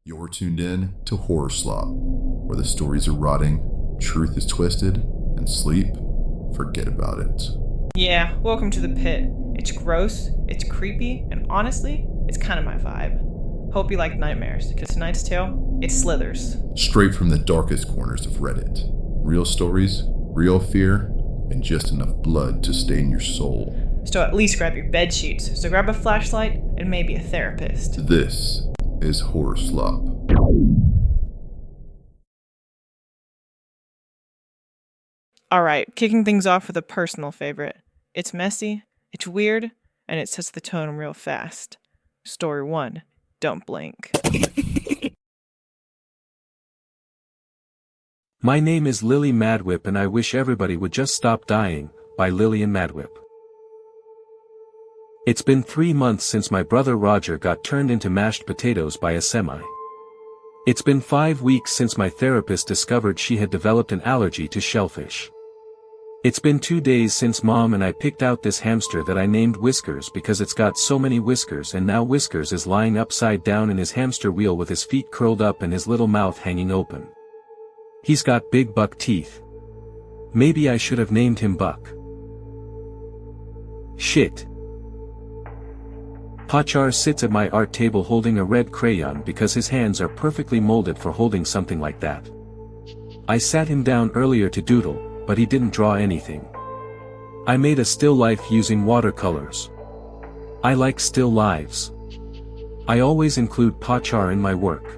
You're tuned in to Horror Slop, where the stories are rotting, truth is twisted, and sleep, forget about it. Yeah, welcome to the pit. It's gross, it's creepy, and honestly, it's kind of my vibe. Hope you like nightmares, because tonight's tale, it slithers. Straight from the darkest corners of Reddit. Real stories, real fear, and just enough blood to stain your soul. So at least grab your bed sheets, so grab a flashlight, and maybe a therapist. This is Horror Slop. Alright, kicking things off with a personal favorite. It's messy, it's weird, and it sets the tone real fast. Story 1. Don't blink. My name is Lily Madwip and I wish everybody would just stop dying, by Lillian Madwip. It's been 3 months since my brother Roger got turned into mashed potatoes by a semi. It's been 5 weeks since my therapist discovered she had developed an allergy to shellfish. It's been 2 days since Mom and I picked out this hamster that I named Whiskers because it's got so many whiskers, and now Whiskers is lying upside down in his hamster wheel with his feet curled up and his little mouth hanging open. He's got big buck teeth. Maybe I should have named him Buck. Shit. Pachar sits at my art table holding a red crayon because his hands are perfectly molded for holding something like that. I sat him down earlier to doodle, but he didn't draw anything. I made a still life using watercolors. I like still lives. I always include Pachar in my work.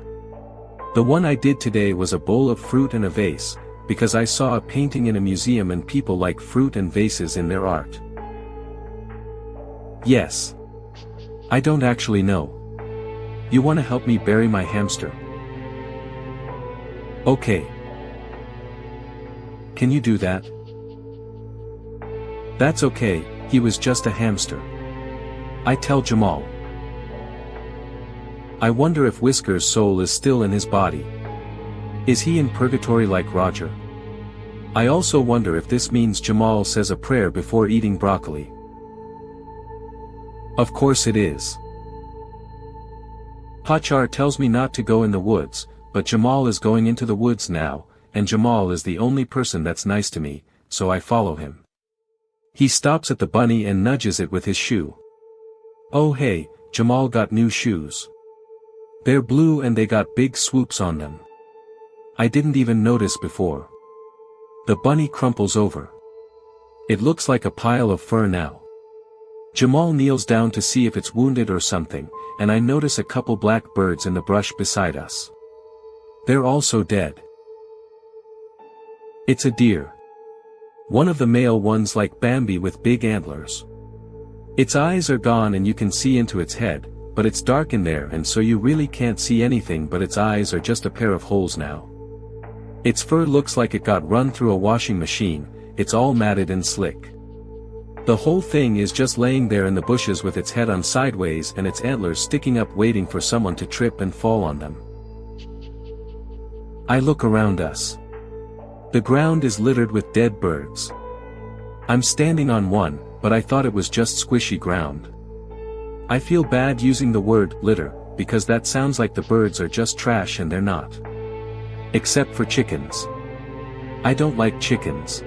The one I did today was a bowl of fruit and a vase, because I saw a painting in a museum and people like fruit and vases in their art. Yes. I don't actually know. You want to help me bury my hamster? Okay. Can you do that? That's okay, he was just a hamster. I tell Jamal. I wonder if Whisker's soul is still in his body. Is he in purgatory like Roger? I also wonder if this means Jamal says a prayer before eating broccoli. Of course it is. Pachar tells me not to go in the woods, but Jamal is going into the woods now, and Jamal is the only person that's nice to me, so I follow him. He stops at the bunny and nudges it with his shoe. Oh hey, Jamal got new shoes. They're blue and they got big swoops on them. I didn't even notice before. The bunny crumples over. It looks like a pile of fur now. Jamal kneels down to see if it's wounded or something, and I notice a couple black birds in the brush beside us. They're also dead. It's a deer. One of the male ones like Bambi with big antlers. Its eyes are gone and you can see into its head, but it's dark in there and so you really can't see anything, but its eyes are just a pair of holes now. Its fur looks like it got run through a washing machine, it's all matted and slick. The whole thing is just laying there in the bushes with its head on sideways and its antlers sticking up waiting for someone to trip and fall on them. I look around us. The ground is littered with dead birds. I'm standing on one, but I thought it was just squishy ground. I feel bad using the word litter, because that sounds like the birds are just trash and they're not. Except for chickens. I don't like chickens.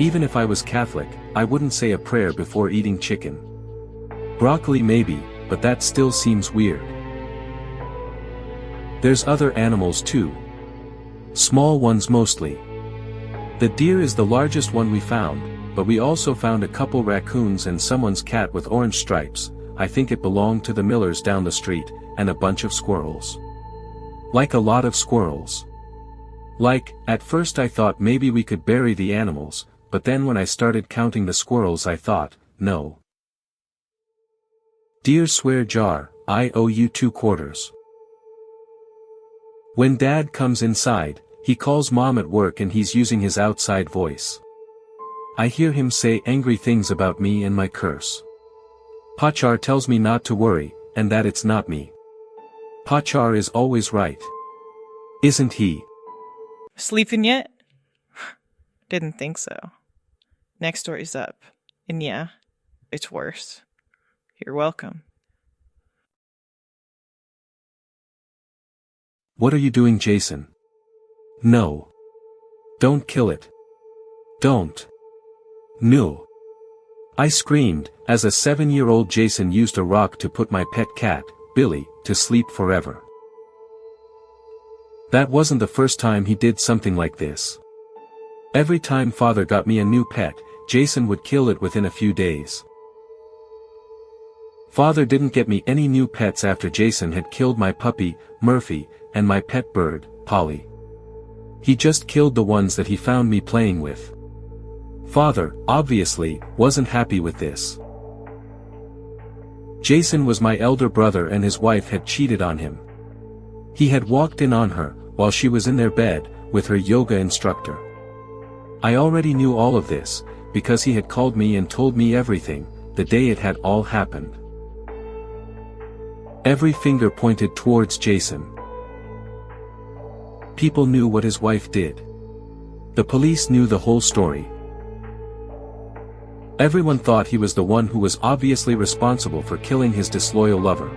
Even if I was Catholic, I wouldn't say a prayer before eating chicken. Broccoli maybe, but that still seems weird. There's other animals too. Small ones mostly. The deer is the largest one we found, but we also found a couple raccoons and someone's cat with orange stripes, I think it belonged to the Millers down the street, and a bunch of squirrels. Like a lot of squirrels. Like, at first I thought maybe we could bury the animals, but then when I started counting the squirrels I thought, no. Dear swear jar, I owe you 2 quarters. When Dad comes inside, he calls Mom at work and he's using his outside voice. I hear him say angry things about me and my curse. Pachar tells me not to worry, and that it's not me. Pachar is always right. Isn't he? Sleeping yet? Didn't think so. Next story's up. And yeah, it's worse. You're welcome. What are you doing, Jason? No. Don't kill it. Don't. No. I screamed, as a 7-year-old Jason used a rock to put my pet cat, Billy, to sleep forever. That wasn't the first time he did something like this. Every time father got me a new pet, Jason would kill it within a few days. Father didn't get me any new pets after Jason had killed my puppy, Murphy, and my pet bird, Polly. He just killed the ones that he found me playing with. Father, obviously, wasn't happy with this. Jason was my elder brother and his wife had cheated on him. He had walked in on her, while she was in their bed, with her yoga instructor. I already knew all of this, because he had called me and told me everything, the day it had all happened. Every finger pointed towards Jason. People knew what his wife did. The police knew the whole story. Everyone thought he was the one who was obviously responsible for killing his disloyal lover.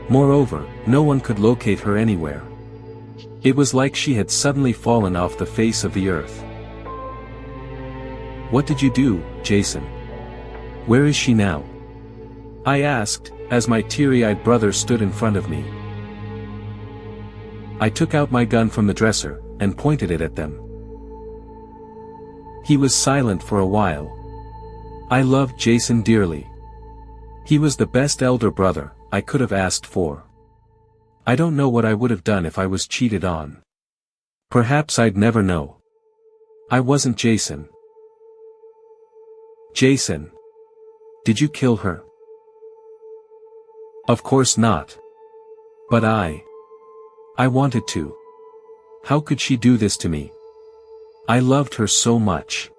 Moreover, no one could locate her anywhere. It was like she had suddenly fallen off the face of the earth. What did you do, Jason? Where is she now? I asked, as my teary-eyed brother stood in front of me. I took out my gun from the dresser, and pointed it at them. He was silent for a while. I loved Jason dearly. He was the best elder brother I could have asked for. I don't know what I would have done if I was cheated on. Perhaps I'd never know. I wasn't Jason. Jason. Did you kill her? Of course not. But I wanted to. How could she do this to me? I loved her so much.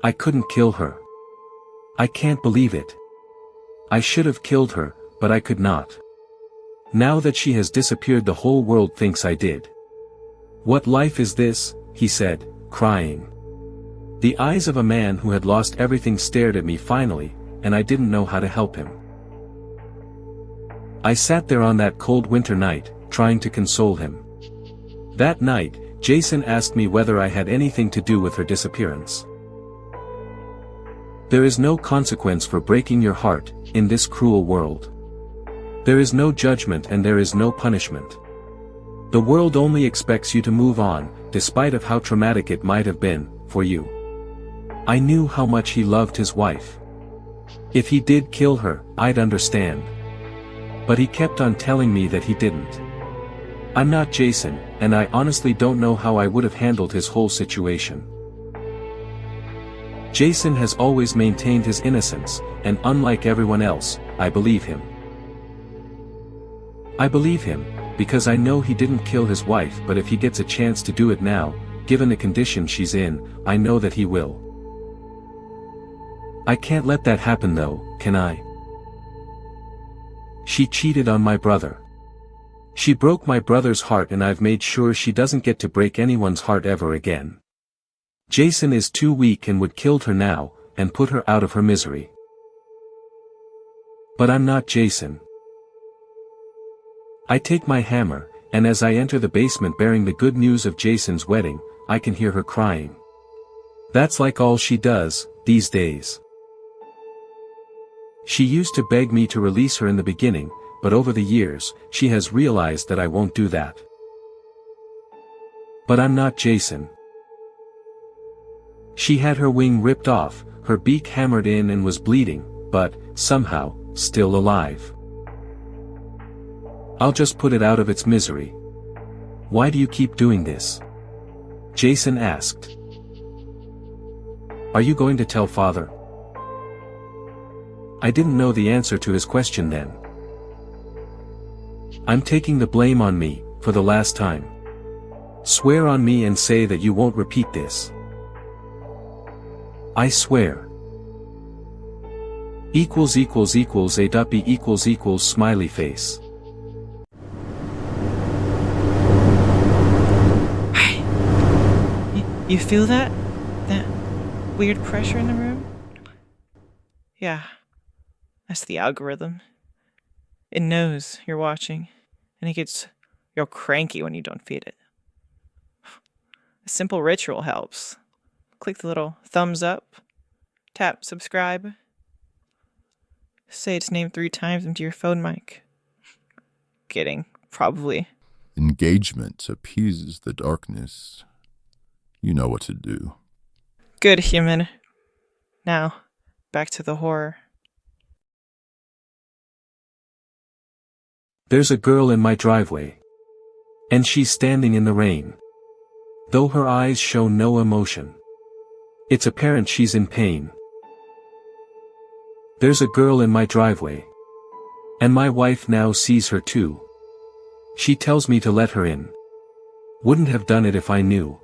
I couldn't kill her. I can't believe it. I should have killed her, but I could not. Now that she has disappeared, the whole world thinks I did. What life is this? He said, crying. The eyes of a man who had lost everything stared at me finally, and I didn't know how to help him. I sat there on that cold winter night, trying to console him. That night, Jason asked me whether I had anything to do with her disappearance. There is no consequence for breaking your heart, in this cruel world. There is no judgment and there is no punishment. The world only expects you to move on, despite of how traumatic it might have been, for you. I knew how much he loved his wife. If he did kill her, I'd understand. But he kept on telling me that he didn't. I'm not Jason, and I honestly don't know how I would have handled his whole situation. Jason has always maintained his innocence, and unlike everyone else, I believe him. I believe him, because I know he didn't kill his wife, but if he gets a chance to do it now, given the condition she's in, I know that he will. I can't let that happen though, can I? She cheated on my brother. She broke my brother's heart and I've made sure she doesn't get to break anyone's heart ever again. Jason is too weak and would kill her now, and put her out of her misery. But I'm not Jason. I take my hammer, and as I enter the basement bearing the good news of Jason's wedding, I can hear her crying. That's like all she does, these days. She used to beg me to release her in the beginning, but over the years, she has realized that I won't do that. But I'm not Jason. She had her wing ripped off, her beak hammered in and was bleeding, but, somehow, still alive. I'll just put it out of its misery. Why do you keep doing this? Jason asked. Are you going to tell father? I didn't know the answer to his question then. I'm taking the blame on me, for the last time. Swear on me and say that you won't repeat this. I swear. A duppy smiley face. You feel that? That weird pressure in the room? Yeah. That's the algorithm. It knows you're watching, and it gets real cranky when you don't feed it. A simple ritual helps. Click the little thumbs up, tap subscribe, say its name 3 times into your phone mic. Kidding, probably. Engagement appeases the darkness. You know what to do. Good, human. Now, back to the horror. There's a girl in my driveway. And she's standing in the rain. Though her eyes show no emotion. It's apparent she's in pain. There's a girl in my driveway. And my wife now sees her too. She tells me to let her in. Wouldn't have done it if I knew.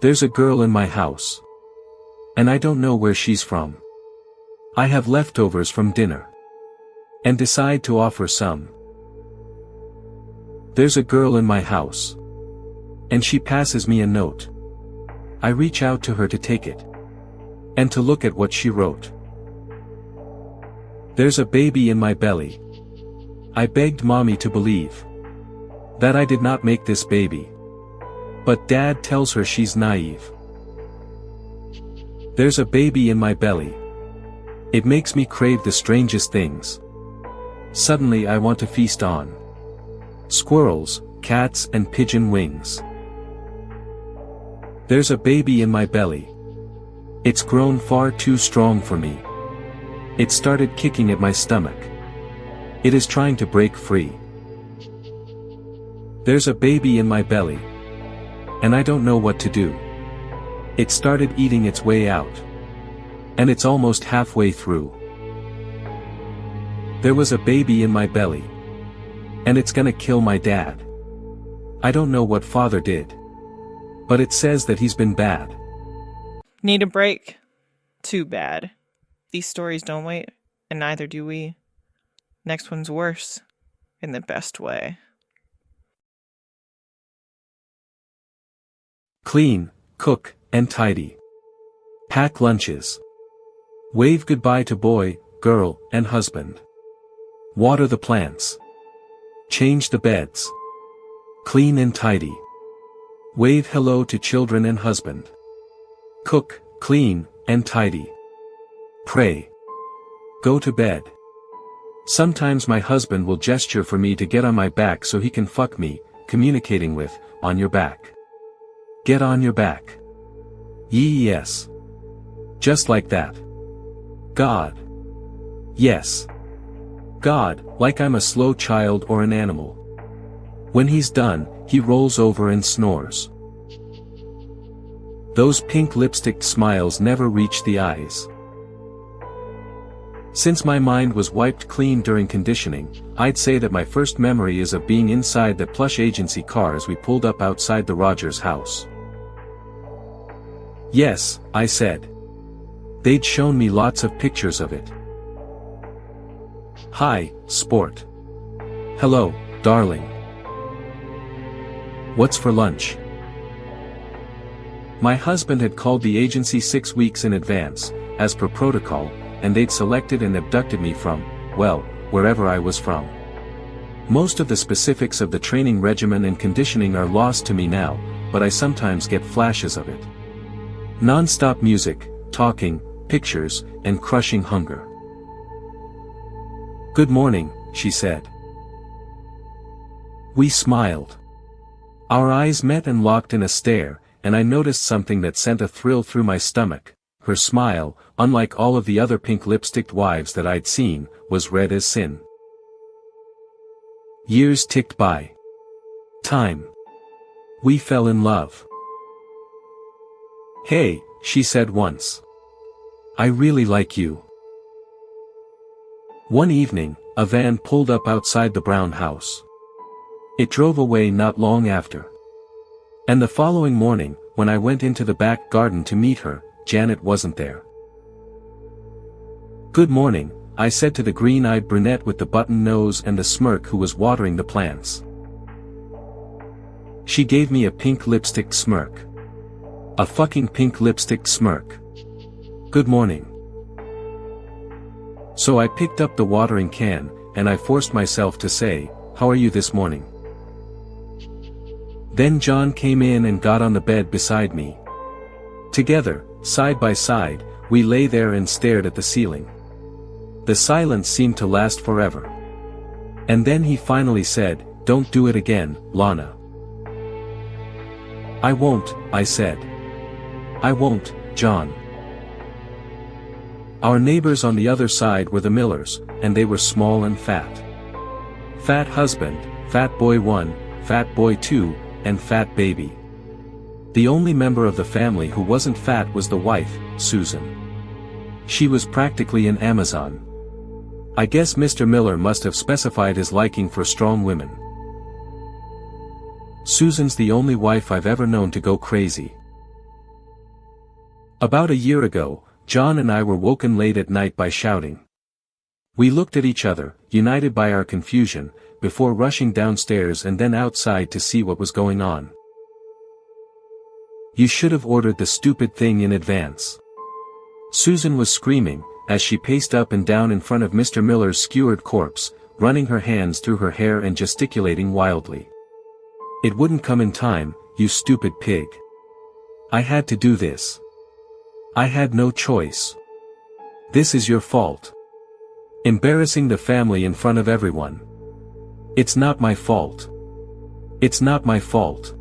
There's a girl in my house. And I don't know where she's from. I have leftovers from dinner. And decide to offer some. There's a girl in my house. And she passes me a note. I reach out to her to take it. And to look at what she wrote. There's a baby in my belly. I begged mommy to believe that I did not make this baby. But dad tells her she's naive. There's a baby in my belly. It makes me crave the strangest things. Suddenly I want to feast on squirrels, cats and pigeon wings. There's a baby in my belly. It's grown far too strong for me. It started kicking at my stomach. It is trying to break free. There's a baby in my belly. And I don't know what to do. It started eating its way out. And it's almost halfway through. There was a baby in my belly. And it's gonna kill my dad. I don't know what father did. But it says that he's been bad. Need a break? Too bad. These stories don't wait, and neither do we. Next one's worse, in the best way. Clean, cook, and tidy. Pack lunches. Wave goodbye to boy, girl, and husband. Water the plants. Change the beds. Clean and tidy. Wave hello to children and husband. Cook, clean, and tidy. Pray. Go to bed. Sometimes my husband will gesture for me to get on my back so he can fuck me, communicating with, on your back. Get on your back. Yes. Just like that. God. Yes. God, like I'm a slow child or an animal. When he's done, he rolls over and snores. Those pink lipstick smiles never reach the eyes. Since my mind was wiped clean during conditioning, I'd say that my first memory is of being inside the plush agency car as we pulled up outside the Rogers house. Yes, I said. They'd shown me lots of pictures of it. Hi, sport. Hello, darling. What's for lunch? My husband had called the agency 6 weeks in advance, as per protocol, and they'd selected and abducted me from, well, wherever I was from. Most of the specifics of the training regimen and conditioning are lost to me now, but I sometimes get flashes of it. Non-stop music, talking, pictures, and crushing hunger. Good morning, she said. We smiled. Our eyes met and locked in a stare, and I noticed something that sent a thrill through my stomach. Her smile, unlike all of the other pink lipsticked wives that I'd seen, was red as sin. Years ticked by. Time. We fell in love. Hey, she said once. I really like you. One evening, a van pulled up outside the Brown house. It drove away not long after. And the following morning, when I went into the back garden to meet her, Janet wasn't there. Good morning, I said to the green-eyed brunette with the button nose and the smirk who was watering the plants. She gave me a pink lipstick smirk. A fucking pink lipstick smirk. Good morning. So I picked up the watering can, and I forced myself to say, "How are you this morning?" Then John came in and got on the bed beside me. Together, side by side, we lay there and stared at the ceiling. The silence seemed to last forever. And then he finally said, "Don't do it again, Lana." "I won't," I said. "I won't, John." Our neighbors on the other side were the Millers, and they were small and fat. Fat husband, fat boy 1, fat boy 2, and fat baby. The only member of the family who wasn't fat was the wife, Susan. She was practically an Amazon. I guess Mr. Miller must have specified his liking for strong women. Susan's the only wife I've ever known to go crazy. About a year ago, John and I were woken late at night by shouting. We looked at each other, united by our confusion, before rushing downstairs and then outside to see what was going on. "You should have ordered the stupid thing in advance." Susan was screaming, as she paced up and down in front of Mr. Miller's skewered corpse, running her hands through her hair and gesticulating wildly. "It wouldn't come in time, you stupid pig. I had to do this. I had no choice. This is your fault. Embarrassing the family in front of everyone. It's not my fault. It's not my fault."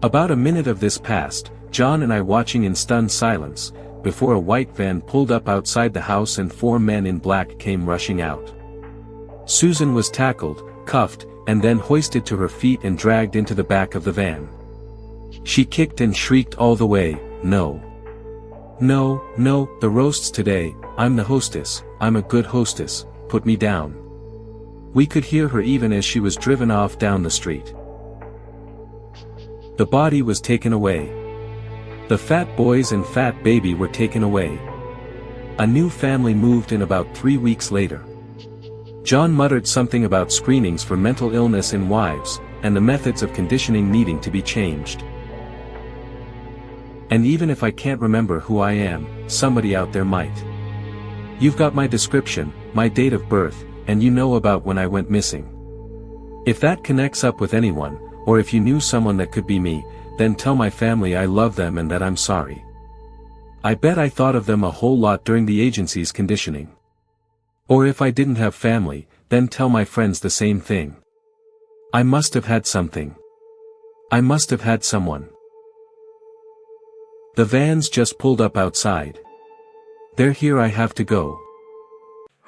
About a minute of this passed, John and I watching in stunned silence, before a white van pulled up outside the house and 4 men in black came rushing out. Susan was tackled, cuffed, and then hoisted to her feet and dragged into the back of the van. She kicked and shrieked all the way, "No. No, no, the roasts today, I'm the hostess, I'm a good hostess, put me down." We could hear her even as she was driven off down the street. The body was taken away. The fat boys and fat baby were taken away. A new family moved in about 3 weeks later. John muttered something about screenings for mental illness in wives, and the methods of conditioning needing to be changed. And even if I can't remember who I am, somebody out there might. You've got my description, my date of birth, and you know about when I went missing. If that connects up with anyone, or if you knew someone that could be me, then tell my family I love them and that I'm sorry. I bet I thought of them a whole lot during the agency's conditioning. Or if I didn't have family, then tell my friends the same thing. I must have had something. I must have had someone. The van's just pulled up outside. They're here, I have to go.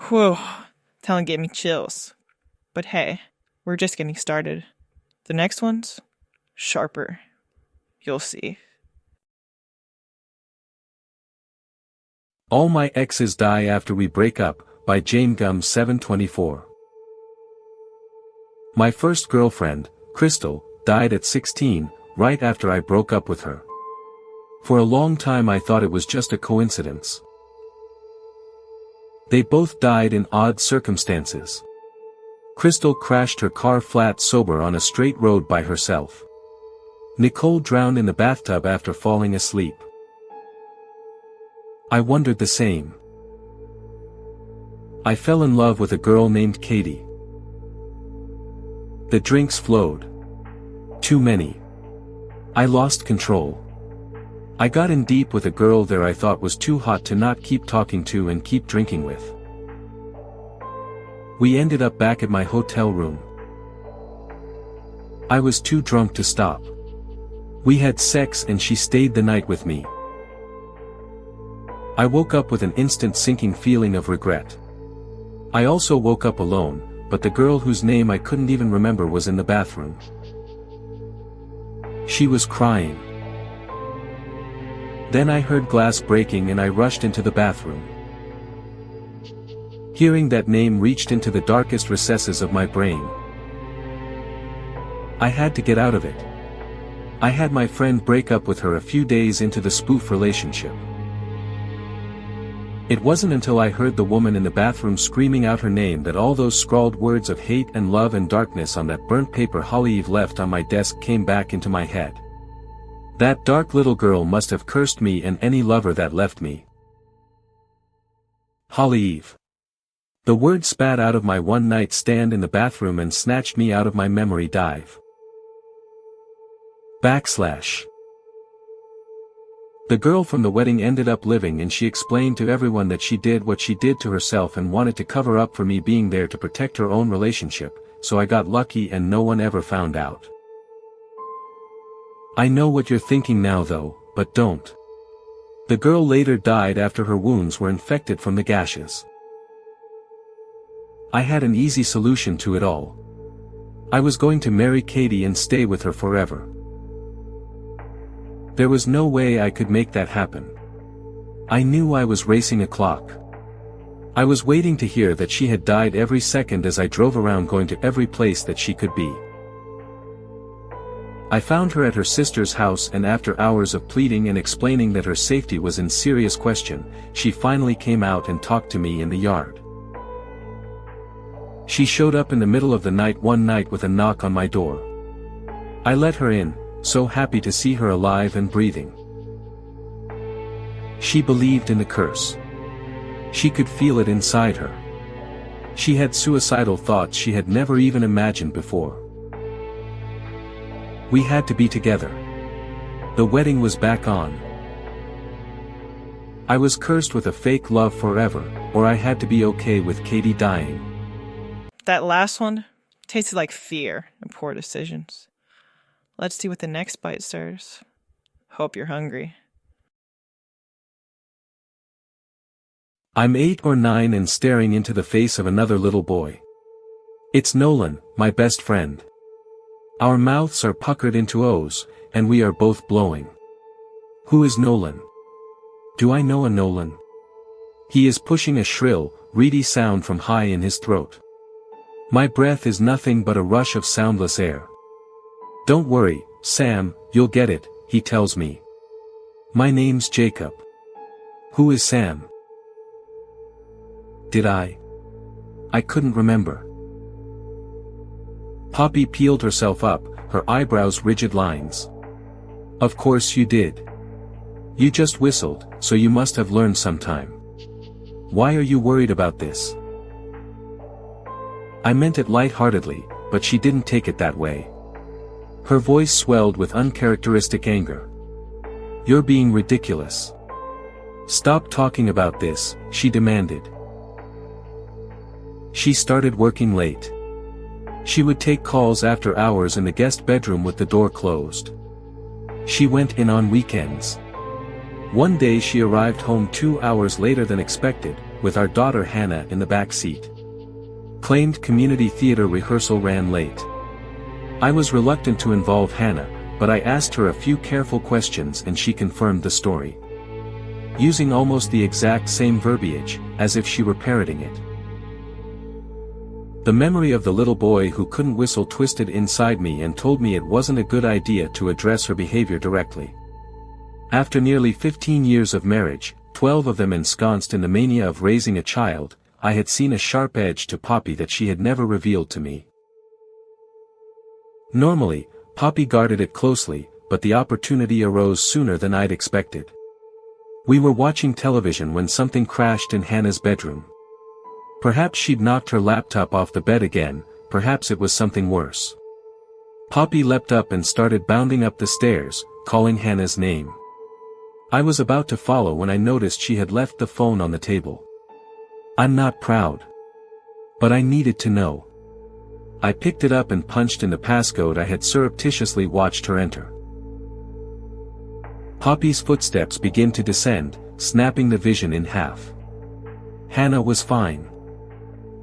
Whew, telling gave me chills. But hey, we're just getting started. The next one's sharper. You'll see. All My Exes Die After We Break Up, by Jane Gum 724. My first girlfriend, Crystal, died at 16, right after I broke up with her. For a long time I thought it was just a coincidence. They both died in odd circumstances. Crystal crashed her car flat sober on a straight road by herself. Nicole drowned in the bathtub after falling asleep. I wondered the same. I fell in love with a girl named Katie. The drinks flowed. Too many. I lost control. I got in deep with a girl there I thought was too hot to not keep talking to and keep drinking with. We ended up back at my hotel room. I was too drunk to stop. We had sex and she stayed the night with me. I woke up with an instant sinking feeling of regret. I also woke up alone, but the girl whose name I couldn't even remember was in the bathroom. She was crying. Then I heard glass breaking and I rushed into the bathroom. Hearing that name reached into the darkest recesses of my brain. I had to get out of it. I had my friend break up with her a few days into the spoof relationship. It wasn't until I heard the woman in the bathroom screaming out her name that all those scrawled words of hate and love and darkness on that burnt paper Holly left on my desk came back into my head. That dark little girl must have cursed me and any lover that left me. Holly Eve. The word spat out of my one-night stand in the bathroom and snatched me out of my memory dive. // The girl from the wedding ended up living, and she explained to everyone that she did what she did to herself and wanted to cover up for me being there to protect her own relationship, so I got lucky and no one ever found out. I know what you're thinking now though, but don't. The girl later died after her wounds were infected from the gashes. I had an easy solution to it all. I was going to marry Katie and stay with her forever. There was no way I could make that happen. I knew I was racing a clock. I was waiting to hear that she had died every second as I drove around going to every place that she could be. I found her at her sister's house, and after hours of pleading and explaining that her safety was in serious question, she finally came out and talked to me in the yard. She showed up in the middle of the night one night with a knock on my door. I let her in, so happy to see her alive and breathing. She believed in the curse. She could feel it inside her. She had suicidal thoughts she had never even imagined before. We had to be together. The wedding was back on. I was cursed with a fake love forever, or I had to be okay with Katie dying. That last one tasted like fear and poor decisions. Let's see what the next bite stirs. Hope you're hungry. I'm 8 or 9 and staring into the face of another little boy. It's Nolan, my best friend. Our mouths are puckered into O's, and we are both blowing. Who is Nolan? Do I know a Nolan? He is pushing a shrill, reedy sound from high in his throat. My breath is nothing but a rush of soundless air. Don't worry, Sam, you'll get it, he tells me. My name's Jacob. Who is Sam? Did I couldn't remember. Poppy peeled herself up, her eyebrows rigid lines. Of course you did. You just whistled, so you must have learned sometime. Why are you worried about this? I meant it lightheartedly, but she didn't take it that way. Her voice swelled with uncharacteristic anger. You're being ridiculous. Stop talking about this, she demanded. She started working late. She would take calls after hours in the guest bedroom with the door closed. She went in on weekends. One day she arrived home 2 hours later than expected, with our daughter Hannah in the back seat. Claimed community theater rehearsal ran late. I was reluctant to involve Hannah, but I asked her a few careful questions and she confirmed the story. Using almost the exact same verbiage, as if she were parroting it. The memory of the little boy who couldn't whistle twisted inside me and told me it wasn't a good idea to address her behavior directly. After nearly 15 years of marriage, 12 of them ensconced in the mania of raising a child, I had seen a sharp edge to Poppy that she had never revealed to me. Normally, Poppy guarded it closely, but the opportunity arose sooner than I'd expected. We were watching television when something crashed in Hannah's bedroom. Perhaps she'd knocked her laptop off the bed again, perhaps it was something worse. Poppy leapt up and started bounding up the stairs, calling Hannah's name. I was about to follow when I noticed she had left the phone on the table. I'm not proud. But I needed to know. I picked it up and punched in the passcode I had surreptitiously watched her enter. Poppy's footsteps began to descend, snapping the vision in half. Hannah was fine.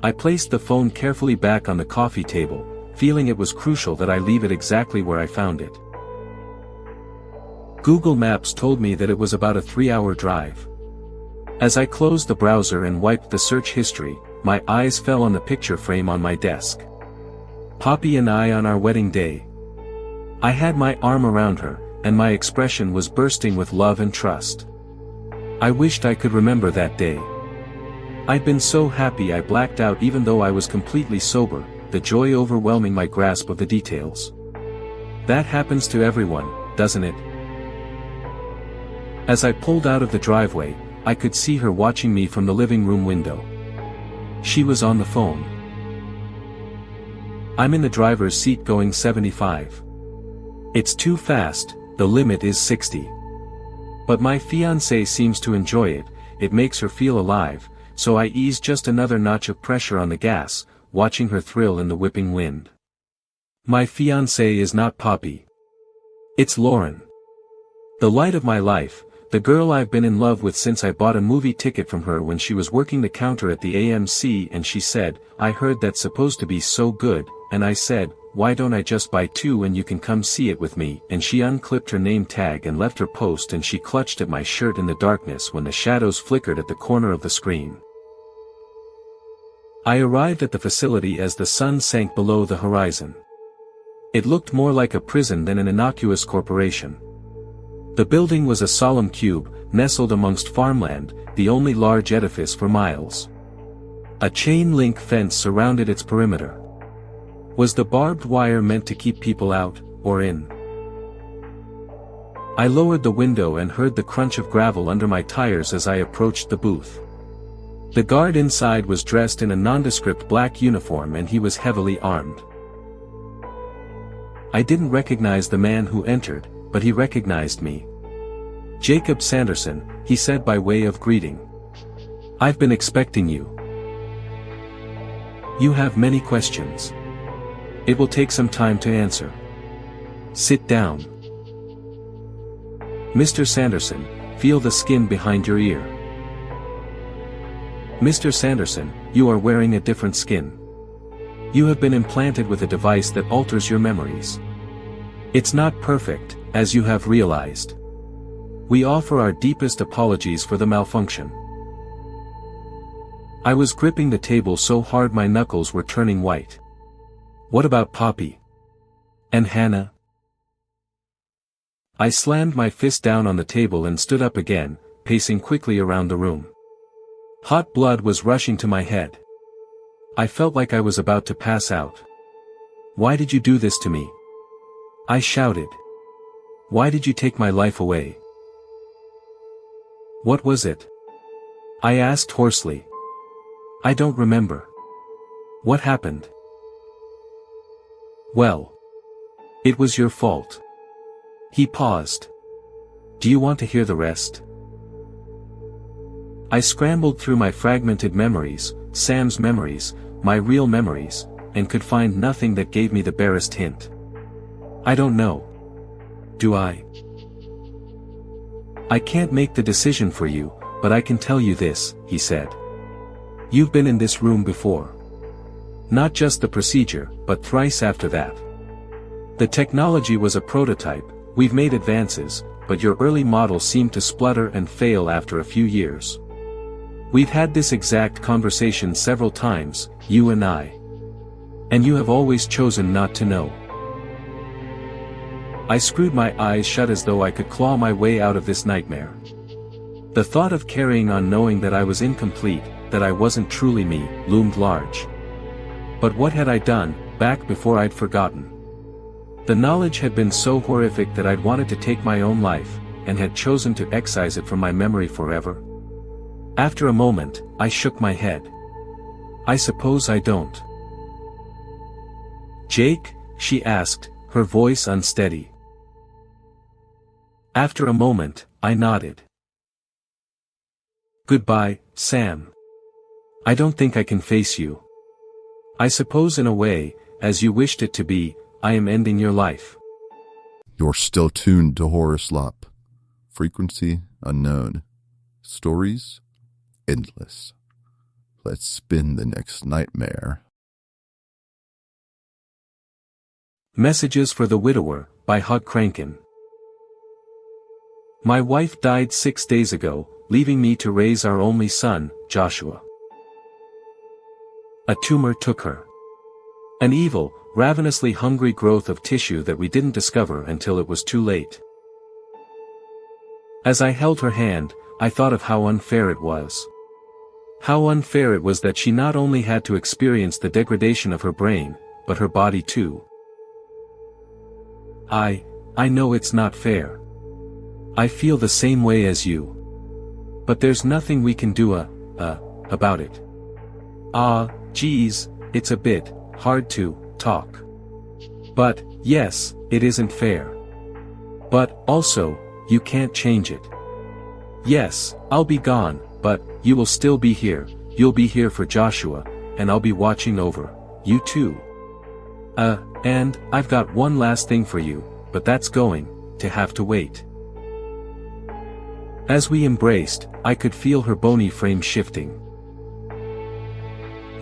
I placed the phone carefully back on the coffee table, feeling it was crucial that I leave it exactly where I found it. Google Maps told me that it was about a 3-hour drive. As I closed the browser and wiped the search history, my eyes fell on the picture frame on my desk. Poppy and I on our wedding day. I had my arm around her, and my expression was bursting with love and trust. I wished I could remember that day. I'd been so happy I blacked out even though I was completely sober, the joy overwhelming my grasp of the details. That happens to everyone, doesn't it? As I pulled out of the driveway, I could see her watching me from the living room window. She was on the phone. I'm in the driver's seat going 75. It's too fast, the limit is 60. But my fiancée seems to enjoy it, it makes her feel alive, so I ease just another notch of pressure on the gas, watching her thrill in the whipping wind. My fiancée is not Poppy. It's Lauren. The light of my life, the girl I've been in love with since I bought a movie ticket from her when she was working the counter at the AMC, and she said, "I heard that's supposed to be so good," and I said, "Why don't I just buy 2 and you can come see it with me?" And she unclipped her name tag and left her post, and she clutched at my shirt in the darkness when the shadows flickered at the corner of the screen. I arrived at the facility as the sun sank below the horizon. It looked more like a prison than an innocuous corporation. The building was a solemn cube, nestled amongst farmland, the only large edifice for miles. A chain-link fence surrounded its perimeter. Was the barbed wire meant to keep people out, or in? I lowered the window and heard the crunch of gravel under my tires as I approached the booth. The guard inside was dressed in a nondescript black uniform and he was heavily armed. I didn't recognize the man who entered, but he recognized me. "Jacob Sanderson," he said by way of greeting. "I've been expecting you. You have many questions. It will take some time to answer. Sit down. Mr. Sanderson, feel the skin behind your ear. Mr. Sanderson, you are wearing a different skin. You have been implanted with a device that alters your memories. It's not perfect, as you have realized. We offer our deepest apologies for the malfunction." I was gripping the table so hard my knuckles were turning white. What about Poppy? And Hannah? I slammed my fist down on the table and stood up again, pacing quickly around the room. Hot blood was rushing to my head. I felt like I was about to pass out. "Why did you do this to me?" I shouted. "Why did you take my life away?" "What was it?" I asked hoarsely. "I don't remember. What happened?" "Well. It was your fault." He paused. "Do you want to hear the rest?" I scrambled through my fragmented memories, Sam's memories, my real memories, and could find nothing that gave me the barest hint. "I don't know. Do I?" "I can't make the decision for you, but I can tell you this," he said. "You've been in this room before. Not just the procedure, but thrice after that. The technology was a prototype, we've made advances, but your early model seemed to splutter and fail after a few years. We've had this exact conversation several times, you and I. And you have always chosen not to know." I screwed my eyes shut as though I could claw my way out of this nightmare. The thought of carrying on knowing that I was incomplete, that I wasn't truly me, loomed large. But what had I done, back before I'd forgotten? The knowledge had been so horrific that I'd wanted to take my own life, and had chosen to excise it from my memory forever. After a moment, I shook my head. "I suppose I don't." "Jake?" she asked, her voice unsteady. After a moment, I nodded. "Goodbye, Sam. I don't think I can face you. I suppose in a way, as you wished it to be, I am ending your life." You're still tuned to Horror Slop. Frequency unknown. Stories endless. Let's spin the next nightmare. Messages for the Widower, by Hug Crankin. My wife died 6 days ago, leaving me to raise our only son, Joshua. A tumor took her. An evil, ravenously hungry growth of tissue that we didn't discover until it was too late. As I held her hand, I thought of how unfair it was. How unfair it was that she not only had to experience the degradation of her brain, but her body too. I know it's not fair. I feel the same way as you. But there's nothing we can do about it. Geez, it's a bit hard to talk. But, yes, it isn't fair. But, also, you can't change it. Yes, I'll be gone, but, you will still be here, you'll be here for Joshua, and I'll be watching over you too. And, I've got one last thing for you, but that's going to have to wait. As we embraced, I could feel her bony frame shifting.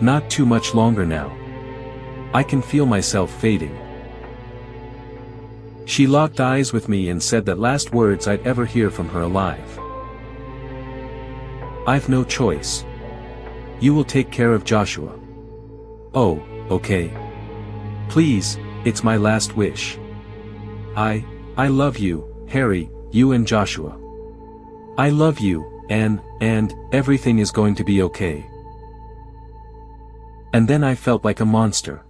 Not too much longer now. I can feel myself fading. She locked eyes with me and said that last words I'd ever hear from her alive. I've no choice. You will take care of Joshua. Oh, okay. Please, it's my last wish. I love you, Harry, you and Joshua. I love you, and everything is going to be okay. And then I felt like a monster.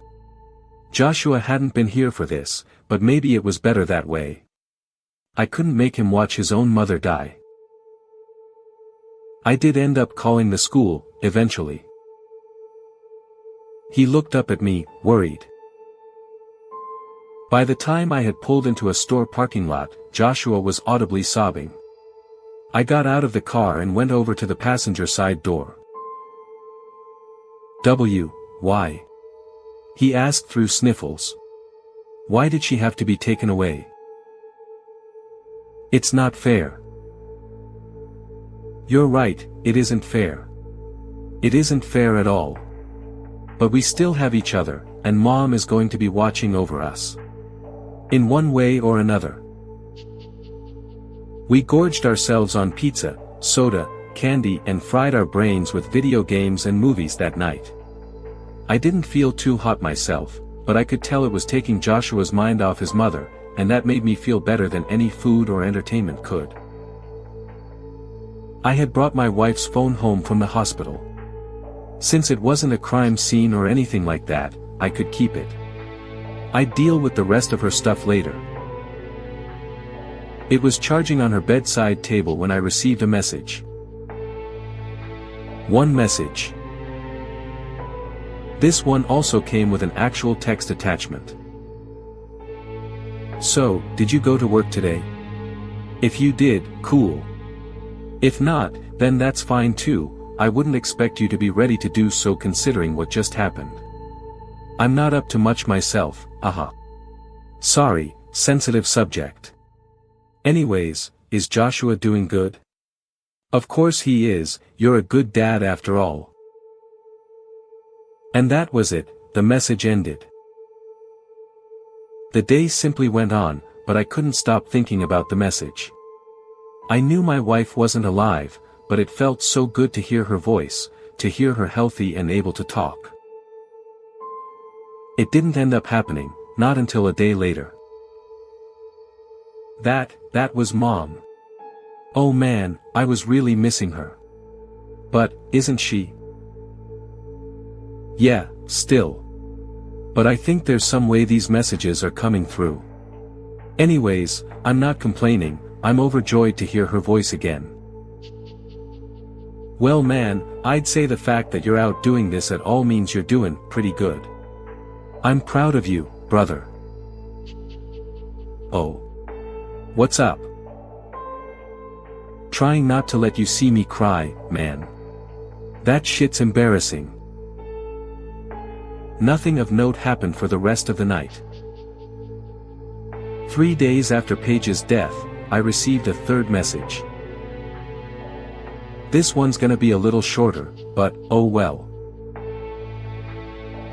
Joshua hadn't been here for this, but maybe it was better that way. I couldn't make him watch his own mother die. I did end up calling the school, eventually. He looked up at me, worried. By the time I had pulled into a store parking lot, Joshua was audibly sobbing. I got out of the car and went over to the passenger side door. Why? He asked through sniffles. Why did she have to be taken away? It's not fair. You're right, it isn't fair. It isn't fair at all. But we still have each other, and Mom is going to be watching over us. In one way or another. We gorged ourselves on pizza, soda, candy and fried our brains with video games and movies that night. I didn't feel too hot myself, but I could tell it was taking Joshua's mind off his mother, and that made me feel better than any food or entertainment could. I had brought my wife's phone home from the hospital. Since it wasn't a crime scene or anything like that, I could keep it. I'd deal with the rest of her stuff later. It was charging on her bedside table when I received a message. One message. This one also came with an actual text attachment. So, did you go to work today? If you did, cool. If not, then that's fine too. I wouldn't expect you to be ready to do so considering what just happened. I'm not up to much myself, Sorry, sensitive subject. Anyways, is Joshua doing good? Of course he is, you're a good dad after all. And that was it, the message ended. The day simply went on, but I couldn't stop thinking about the message. I knew my wife wasn't alive, but it felt so good to hear her voice, to hear her healthy and able to talk. It didn't end up happening, not until a day later. That was Mom. Oh man, I was really missing her. But, isn't she? Yeah, still. But I think there's some way these messages are coming through. Anyways, I'm not complaining, I'm overjoyed to hear her voice again. Well man, I'd say the fact that you're out doing this at all means you're doing pretty good. I'm proud of you, brother. Oh. What's up? Trying not to let you see me cry, man. That shit's embarrassing. Nothing of note happened for the rest of the night. 3 days after Paige's death, I received a third message. This one's gonna be a little shorter, but, oh well.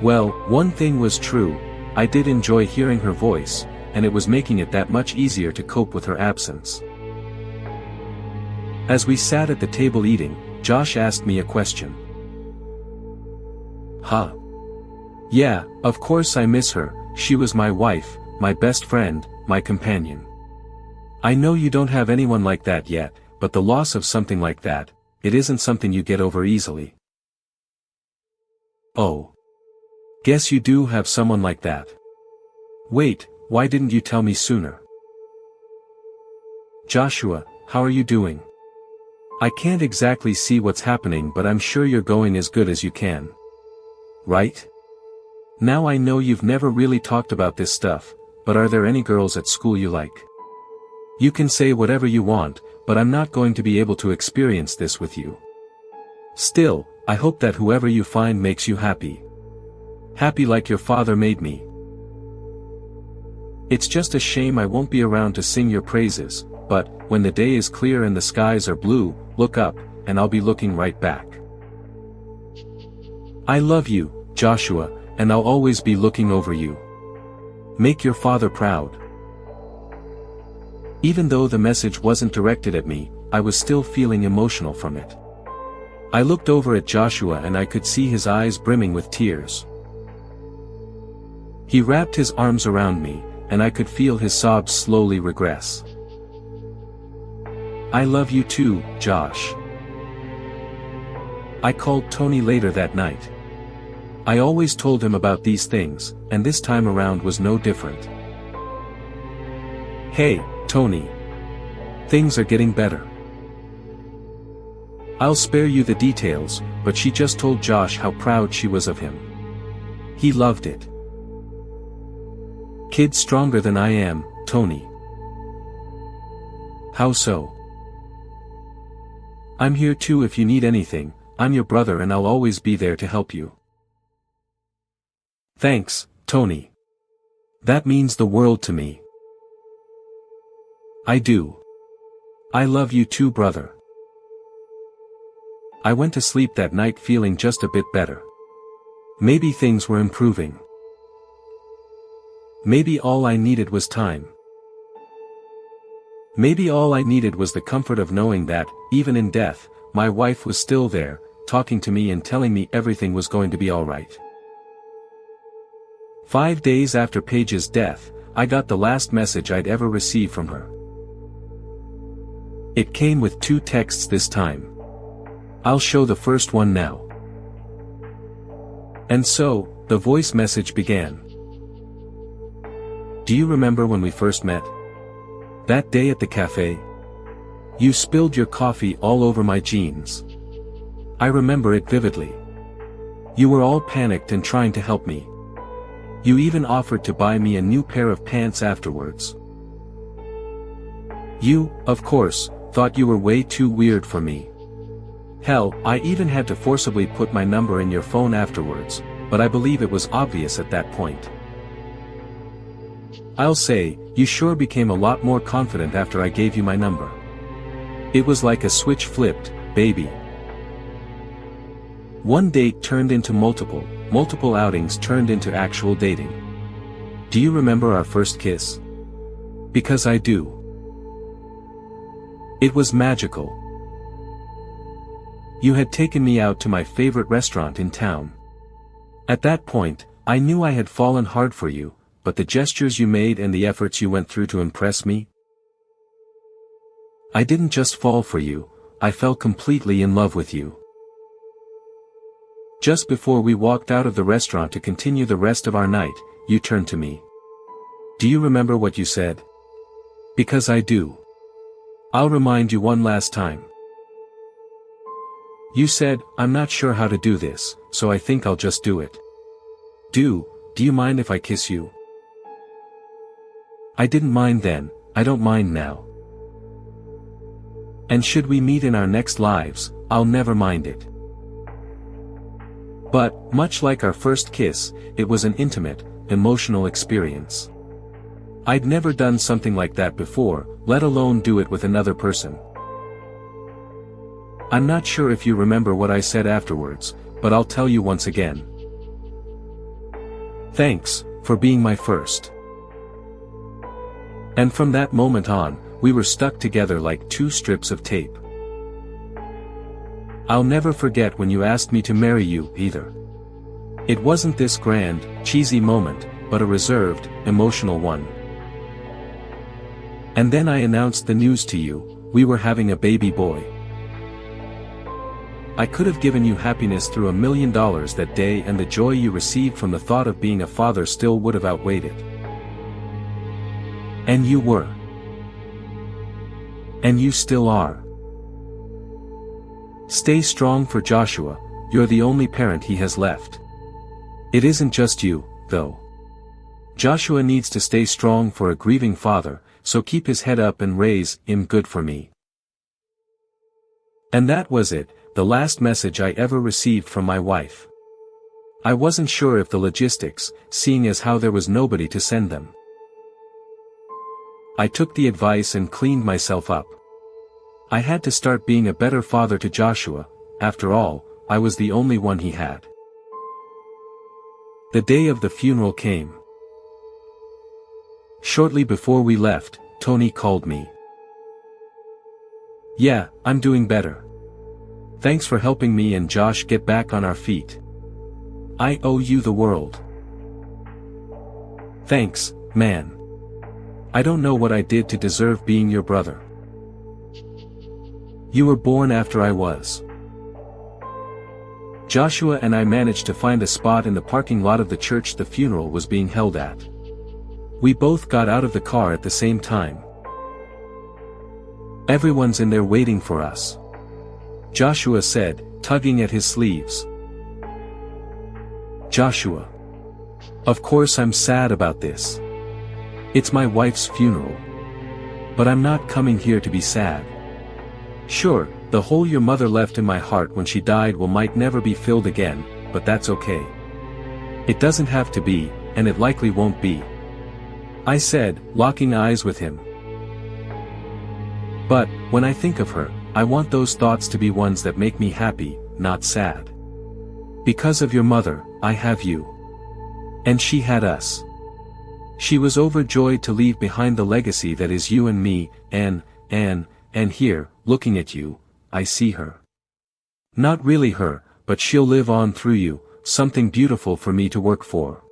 Well, one thing was true, I did enjoy hearing her voice, and it was making it that much easier to cope with her absence. As we sat at the table eating, Josh asked me a question. Yeah, of course I miss her, she was my wife, my best friend, my companion. I know you don't have anyone like that yet, but the loss of something like that, it isn't something you get over easily. Oh. Guess you do have someone like that. Wait, why didn't you tell me sooner? Joshua, how are you doing? I can't exactly see what's happening, but I'm sure you're going as good as you can. Right? Now I know you've never really talked about this stuff, but are there any girls at school you like? You can say whatever you want, but I'm not going to be able to experience this with you. Still, I hope that whoever you find makes you happy. Happy like your father made me. It's just a shame I won't be around to sing your praises, but, when the day is clear and the skies are blue, look up, and I'll be looking right back. I love you, Joshua, and I'll always be looking over you. Make your father proud. Even though the message wasn't directed at me, I was still feeling emotional from it. I looked over at Joshua and I could see his eyes brimming with tears. He wrapped his arms around me, and I could feel his sobs slowly regress. I love you too, Josh. I called Tony later that night. I always told him about these things, and this time around was no different. Hey, Tony. Things are getting better. I'll spare you the details, but she just told Josh how proud she was of him. He loved it. Kid stronger than I am, Tony. How so? I'm here too if you need anything. I'm your brother and I'll always be there to help you. Thanks, Tony. That means the world to me. I do. I love you too, brother. I went to sleep that night feeling just a bit better. Maybe things were improving. Maybe all I needed was time. Maybe all I needed was the comfort of knowing that, even in death, my wife was still there, talking to me and telling me everything was going to be alright. 5 days after Paige's death, I got the last message I'd ever received from her. It came with 2 texts this time. I'll show the first one now. And so, the voice message began. Do you remember when we first met? That day at the cafe? You spilled your coffee all over my jeans. I remember it vividly. You were all panicked and trying to help me. You even offered to buy me a new pair of pants afterwards. You, of course, thought you were way too weird for me. Hell, I even had to forcibly put my number in your phone afterwards, but I believe it was obvious at that point. I'll say, you sure became a lot more confident after I gave you my number. It was like a switch flipped, baby. One date turned into multiple outings turned into actual dating. Do you remember our first kiss? Because I do. It was magical. You had taken me out to my favorite restaurant in town. At that point, I knew I had fallen hard for you, but the gestures you made and the efforts you went through to impress me? I didn't just fall for you, I fell completely in love with you. Just before we walked out of the restaurant to continue the rest of our night, you turned to me. Do you remember what you said? Because I do. I'll remind you one last time. You said, I'm not sure how to do this, so I think I'll just do it. Do you mind if I kiss you? I didn't mind then, I don't mind now. And should we meet in our next lives, I'll never mind it. But, much like our first kiss, it was an intimate, emotional experience. I'd never done something like that before, let alone do it with another person. I'm not sure if you remember what I said afterwards, but I'll tell you once again. Thanks, for being my first. And from that moment on, we were stuck together like 2 strips of tape. I'll never forget when you asked me to marry you, either. It wasn't this grand, cheesy moment, but a reserved, emotional one. And then I announced the news to you, we were having a baby boy. I could have given you happiness through $1 million that day, and the joy you received from the thought of being a father still would have outweighed it. And you were. And you still are. Stay strong for Joshua, you're the only parent he has left. It isn't just you, though. Joshua needs to stay strong for a grieving father, so keep his head up and raise him good for me. And that was it, the last message I ever received from my wife. I wasn't sure if the logistics, seeing as how there was nobody to send them. I took the advice and cleaned myself up. I had to start being a better father to Joshua, after all, I was the only one he had. The day of the funeral came. Shortly before we left, Tony called me. "Yeah, I'm doing better. Thanks for helping me and Josh get back on our feet. I owe you the world." "Thanks, man. I don't know what I did to deserve being your brother. You were born after I was." Joshua and I managed to find a spot in the parking lot of the church the funeral was being held at. We both got out of the car at the same time. "Everyone's in there waiting for us," Joshua said, tugging at his sleeves. "Joshua. Of course I'm sad about this. It's my wife's funeral. But I'm not coming here to be sad. Sure, the hole your mother left in my heart when she died might never be filled again, but that's okay. It doesn't have to be, and it likely won't be," I said, locking eyes with him. "But, when I think of her, I want those thoughts to be ones that make me happy, not sad. Because of your mother, I have you. And she had us. She was overjoyed to leave behind the legacy that is you and me, and here, looking at you, I see her. Not really her, but she'll live on through you, something beautiful for me to work for."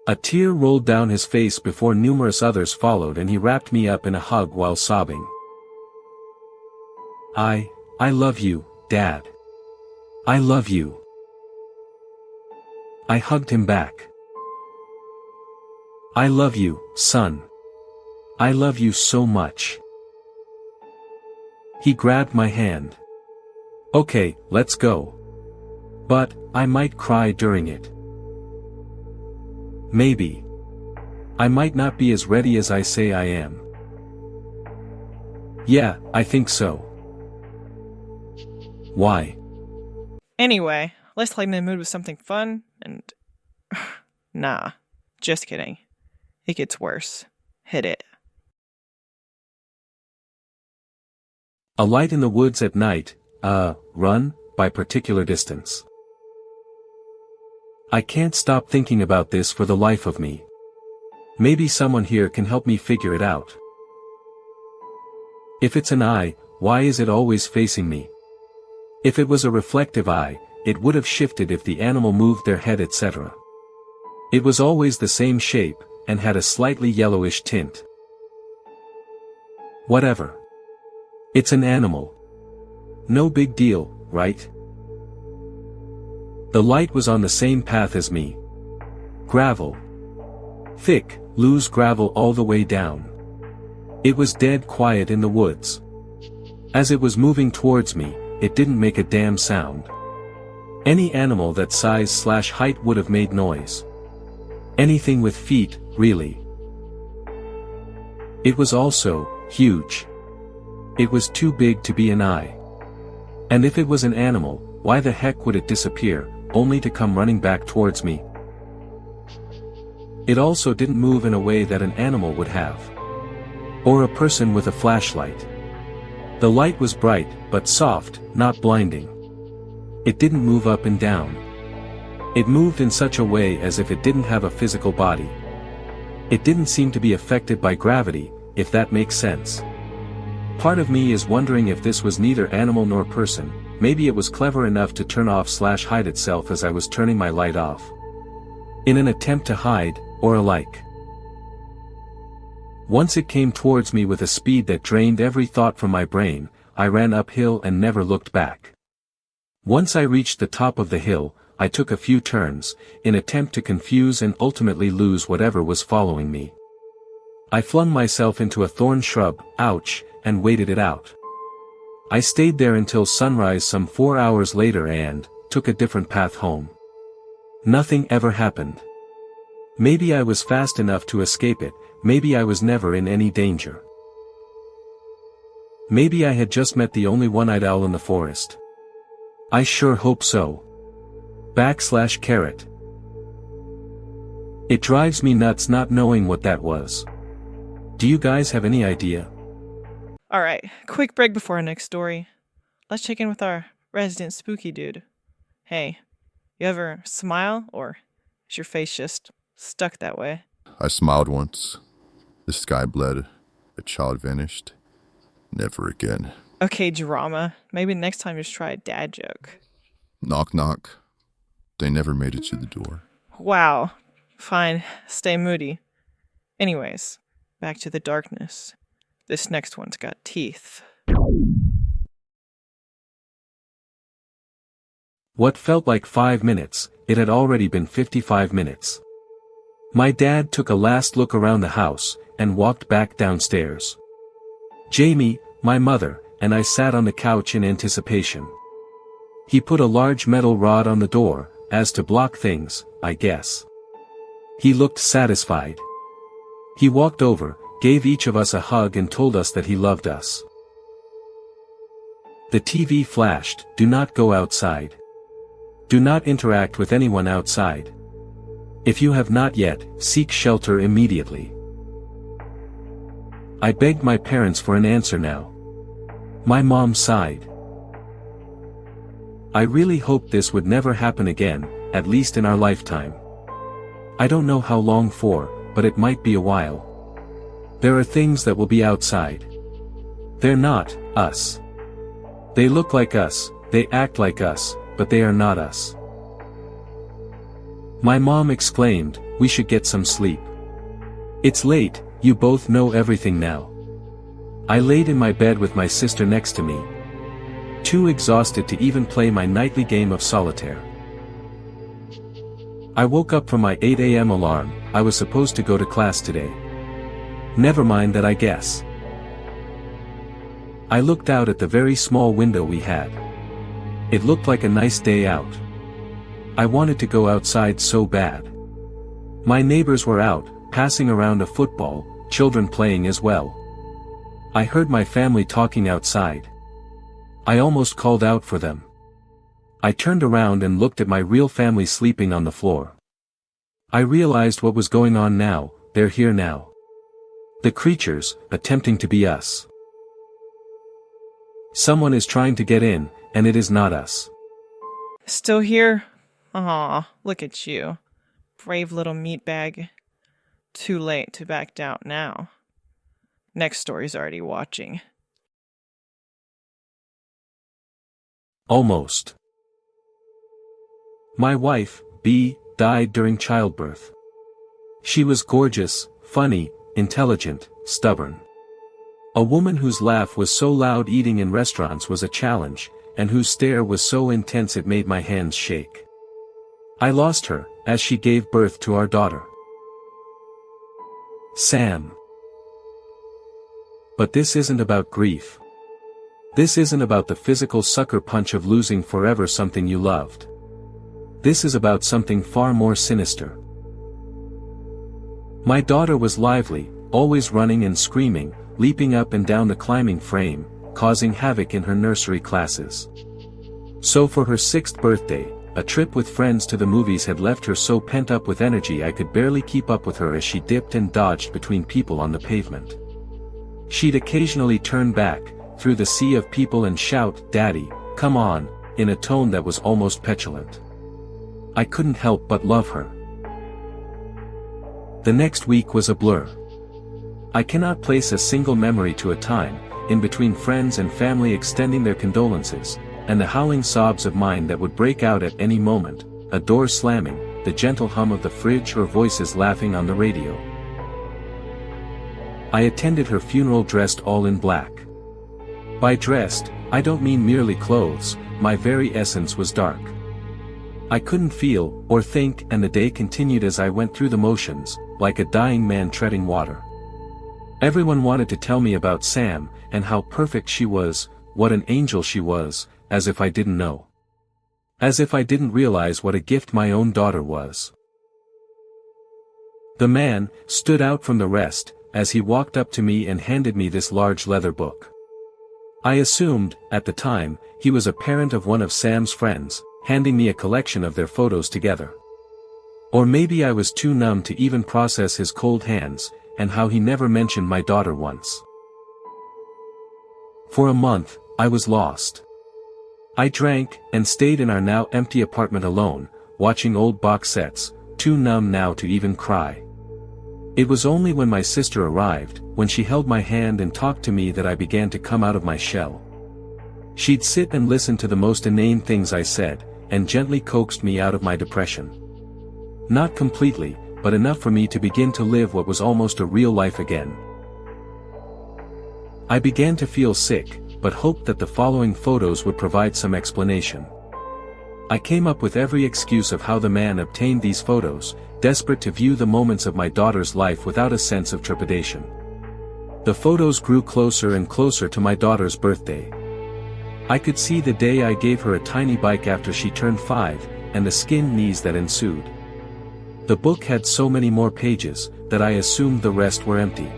A tear rolled down his face before numerous others followed, and he wrapped me up in a hug while sobbing. I love you, Dad. I love you." I hugged him back. "I love you, son. I love you so much." He grabbed my hand. "Okay, let's go. But, I might cry during it. Maybe. I might not be as ready as I say I am." "Yeah, I think so." "Why?" Anyway, let's lighten the mood with something fun and... Nah, just kidding. It gets worse. Hit it. A light in the woods at night, run, by particular distance. I can't stop thinking about this for the life of me. Maybe someone here can help me figure it out. If it's an eye, why is it always facing me? If it was a reflective eye, it would have shifted if the animal moved their head, etc. It was always the same shape, and had a slightly yellowish tint. Whatever. It's an animal. No big deal, right? The light was on the same path as me. Gravel. Thick, loose gravel all the way down. It was dead quiet in the woods. As it was moving towards me, it didn't make a damn sound. Any animal that size/height would have made noise. Anything with feet, really. It was also huge. It was too big to be an eye. And if it was an animal, why the heck would it disappear, only to come running back towards me? It also didn't move in a way that an animal would have. Or a person with a flashlight. The light was bright, but soft, not blinding. It didn't move up and down. It moved in such a way as if it didn't have a physical body. It didn't seem to be affected by gravity, if that makes sense. Part of me is wondering if this was neither animal nor person, maybe it was clever enough to turn off/hide itself as I was turning my light off. In an attempt to hide, or alike. Once it came towards me with a speed that drained every thought from my brain, I ran uphill and never looked back. Once I reached the top of the hill, I took a few turns, in attempt to confuse and ultimately lose whatever was following me. I flung myself into a thorn shrub, ouch, and waited it out. I stayed there until sunrise some 4 hours later and took a different path home. Nothing ever happened. Maybe I was fast enough to escape it, maybe I was never in any danger. Maybe I had just met the only one-eyed owl in the forest. I sure hope so. /. It drives me nuts not knowing what that was. Do you guys have any idea? Alright, quick break before our next story. Let's check in with our resident spooky dude. Hey, you ever smile, or is your face just stuck that way? I smiled once. The sky bled. A child vanished. Never again. Okay, drama. Maybe next time just try a dad joke. Knock knock. They never made it to the door. Wow. Fine, stay moody. Anyways, back to the darkness. This next one's got teeth. What felt like 5 minutes, it had already been 55 minutes. My dad took a last look around the house, and walked back downstairs. Jamie, my mother, and I sat on the couch in anticipation. He put a large metal rod on the door, as to block things, I guess. He looked satisfied. He walked over, gave each of us a hug and told us that he loved us. The TV flashed, "Do not go outside. Do not interact with anyone outside. If you have not yet, seek shelter immediately." I begged my parents for an answer now. My mom sighed. I really hoped this would never happen again, at least in our lifetime. I don't know how long for, but it might be a while. There are things that will be outside. They're not us. They look like us, they act like us, but they are not us. My mom exclaimed, "We should get some sleep. It's late, you both know everything now." I laid in my bed with my sister next to me, too exhausted to even play my nightly game of solitaire. I woke up from my 8 a.m. alarm. I was supposed to go to class today. Never mind that, I guess. I looked out at the very small window we had. It looked like a nice day out. I wanted to go outside so bad. My neighbors were out, passing around a football, children playing as well. I heard my family talking outside. I almost called out for them. I turned around and looked at my real family sleeping on the floor. I realized what was going on now. They're here now. The creatures, attempting to be us. Someone is trying to get in, and it is not us. Still here? Aw, look at you. Brave little meatbag. Too late to back out now. Next story's already watching. Almost. My wife, B, died during childbirth. She was gorgeous, funny, intelligent, stubborn. A woman whose laugh was so loud eating in restaurants was a challenge, and whose stare was so intense it made my hands shake. I lost her, as she gave birth to our daughter, Sam. But this isn't about grief. This isn't about the physical sucker punch of losing forever something you loved. This is about something far more sinister. My daughter was lively, always running and screaming, leaping up and down the climbing frame, causing havoc in her nursery classes. So for her 6th birthday, a trip with friends to the movies had left her so pent up with energy I could barely keep up with her as she dipped and dodged between people on the pavement. She'd occasionally turn back, through the sea of people and shout, "Daddy, come on," in a tone that was almost petulant. I couldn't help but love her. The next week was a blur. I cannot place a single memory to a time, in between friends and family extending their condolences, and the howling sobs of mine that would break out at any moment, a door slamming, the gentle hum of the fridge or voices laughing on the radio. I attended her funeral dressed all in black. By dressed, I don't mean merely clothes, my very essence was dark. I couldn't feel, or think, and the day continued as I went through the motions, like a dying man treading water. Everyone wanted to tell me about Sam, and how perfect she was, what an angel she was, as if I didn't know. As if I didn't realize what a gift my own daughter was. The man stood out from the rest, as he walked up to me and handed me this large leather book. I assumed, at the time, he was a parent of one of Sam's friends, handing me a collection of their photos together. Or maybe I was too numb to even process his cold hands, and how he never mentioned my daughter once. For a month, I was lost. I drank, and stayed in our now empty apartment alone, watching old box sets, too numb now to even cry. It was only when my sister arrived, when she held my hand and talked to me, that I began to come out of my shell. She'd sit and listen to the most inane things I said, and gently coaxed me out of my depression. Not completely, but enough for me to begin to live what was almost a real life again. I began to feel sick, but hoped that the following photos would provide some explanation. I came up with every excuse of how the man obtained these photos, desperate to view the moments of my daughter's life without a sense of trepidation. The photos grew closer and closer to my daughter's birthday. I could see the day I gave her a tiny bike after she turned 5, and the skinned knees that ensued. The book had so many more pages, that I assumed the rest were empty.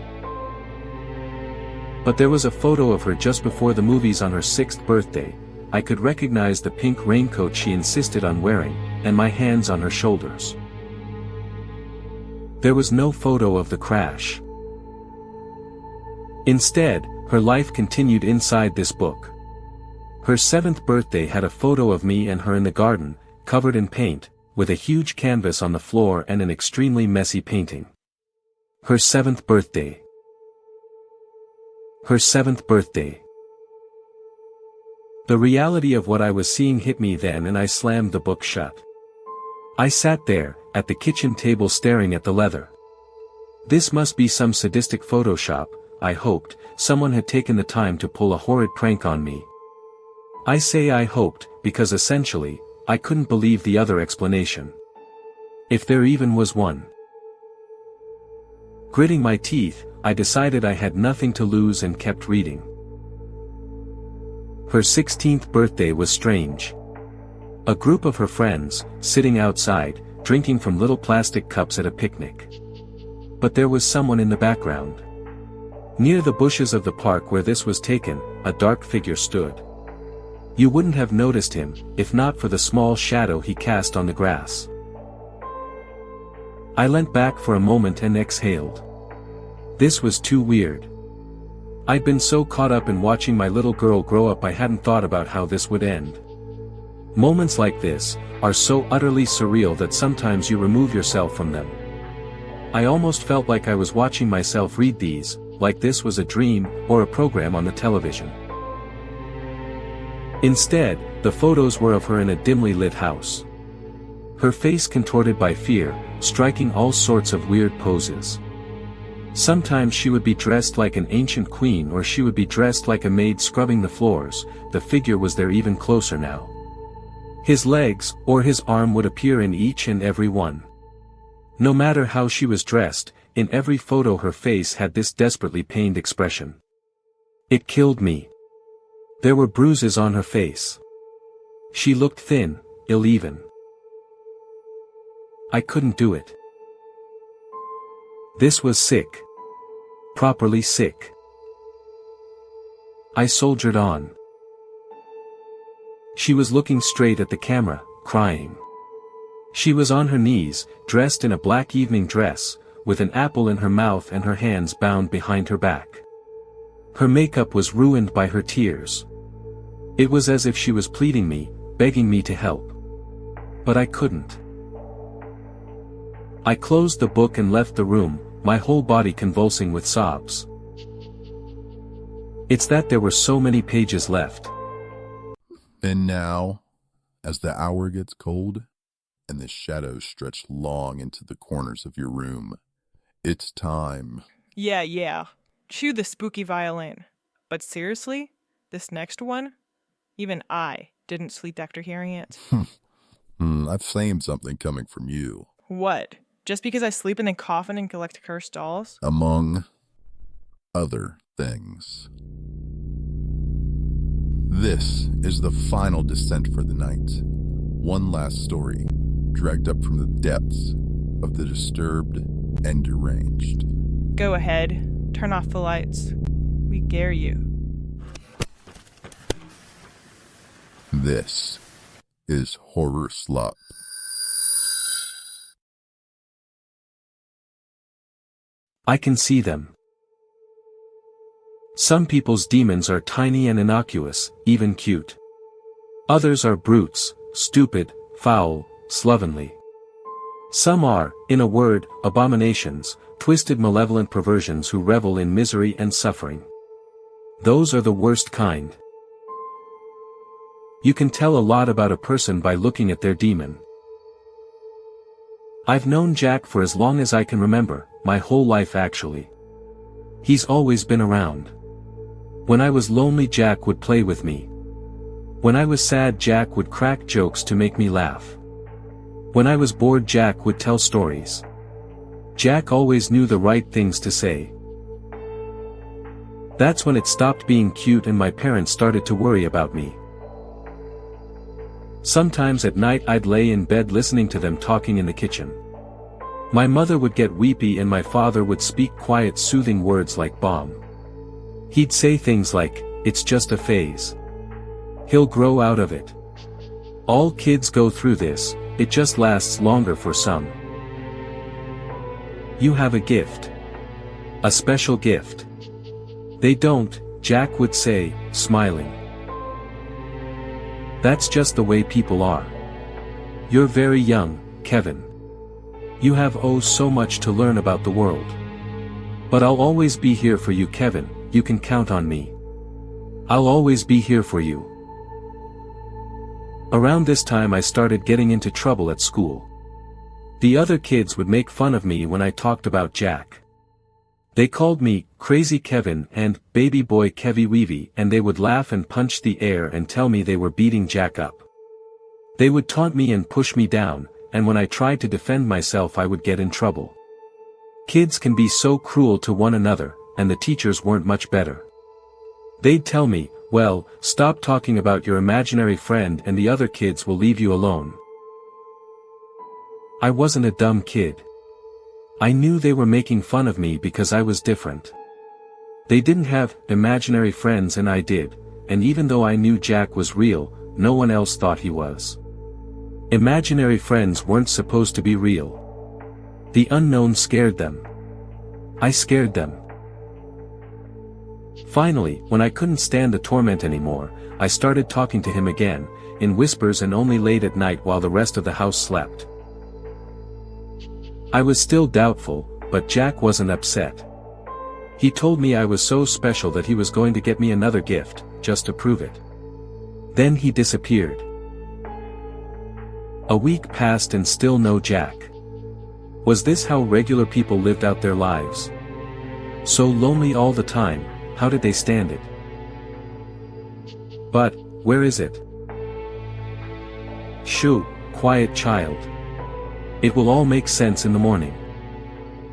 But there was a photo of her just before the movies on her 6th birthday. I could recognize the pink raincoat she insisted on wearing, and my hands on her shoulders. There was no photo of the crash. Instead, her life continued inside this book. Her 7th birthday had a photo of me and her in the garden, covered in paint, with a huge canvas on the floor and an extremely messy painting. Her 7th birthday. Her 7th birthday. The reality of what I was seeing hit me then, and I slammed the book shut. I sat there, at the kitchen table, staring at the leather. This must be some sadistic Photoshop, I hoped. Someone had taken the time to pull a horrid prank on me. I say I hoped, because essentially, I couldn't believe the other explanation. If there even was one. Gritting my teeth, I decided I had nothing to lose and kept reading. Her 16th birthday was strange. A group of her friends, sitting outside, drinking from little plastic cups at a picnic. But there was someone in the background. Near the bushes of the park where this was taken, a dark figure stood. You wouldn't have noticed him, if not for the small shadow he cast on the grass. I leant back for a moment and exhaled. This was too weird. I'd been so caught up in watching my little girl grow up, I hadn't thought about how this would end. Moments like this are so utterly surreal that sometimes you remove yourself from them. I almost felt like I was watching myself read these, like this was a dream, or a program on the television. Instead, the photos were of her in a dimly lit house. Her face contorted by fear, striking all sorts of weird poses. Sometimes she would be dressed like an ancient queen, or she would be dressed like a maid scrubbing the floors. The figure was there even closer now. His legs, or his arm, would appear in each and every one. No matter how she was dressed, in every photo her face had this desperately pained expression. It killed me. There were bruises on her face. She looked thin, ill-even. I couldn't do it. This was sick. Properly sick. I soldiered on. She was looking straight at the camera, crying. She was on her knees, dressed in a black evening dress, with an apple in her mouth and her hands bound behind her back. Her makeup was ruined by her tears. It was as if she was pleading me, begging me to help. But I couldn't. I closed the book and left the room, my whole body convulsing with sobs. It's that there were so many pages left. And now, as the hour gets cold, and the shadows stretch long into the corners of your room, it's time. Yeah. Chew the spooky violin. But seriously, this next one? Even I didn't sleep after hearing it. I've claimed something coming from you. What? Just because I sleep in a coffin and collect cursed dolls? Among other things. This is the final descent for the night. One last story, dragged up from the depths of the disturbed and deranged. Go ahead. Turn off the lights. We dare you. This is Horror Slop. I can see them. Some people's demons are tiny and innocuous, even cute. Others are brutes, stupid, foul, slovenly. Some are, in a word, abominations, twisted malevolent perversions who revel in misery and suffering. Those are the worst kind. You can tell a lot about a person by looking at their demon. I've known Jack for as long as I can remember, my whole life actually. He's always been around. When I was lonely, Jack would play with me. When I was sad, Jack would crack jokes to make me laugh. When I was bored, Jack would tell stories. Jack always knew the right things to say. That's when it stopped being cute and my parents started to worry about me. Sometimes at night I'd lay in bed listening to them talking in the kitchen. My mother would get weepy and my father would speak quiet soothing words like balm. He'd say things like, "It's just a phase. He'll grow out of it. All kids go through this, it just lasts longer for some. You have a gift. A special gift." "They don't," Jack would say, smiling. "That's just the way people are. You're very young, Kevin. You have so much to learn about the world. But I'll always be here for you, Kevin, you can count on me. I'll always be here for you." Around this time I started getting into trouble at school. The other kids would make fun of me when I talked about Jack. They called me Crazy Kevin and Baby Boy Kevy Weevy, and they would laugh and punch the air and tell me they were beating Jack up. They would taunt me and push me down, and when I tried to defend myself I would get in trouble. Kids can be so cruel to one another, and the teachers weren't much better. They'd tell me, "Well, stop talking about your imaginary friend and the other kids will leave you alone." I wasn't a dumb kid. I knew they were making fun of me because I was different. They didn't have imaginary friends and I did, and even though I knew Jack was real, no one else thought he was. Imaginary friends weren't supposed to be real. The unknown scared them. I scared them. Finally, when I couldn't stand the torment anymore, I started talking to him again, in whispers and only late at night while the rest of the house slept. I was still doubtful, but Jack wasn't upset. He told me I was so special that he was going to get me another gift, just to prove it. Then he disappeared. A week passed and still no Jack. Was this how regular people lived out their lives? So lonely all the time, how did they stand it? But, where is it? Shoo, quiet child. It will all make sense in the morning.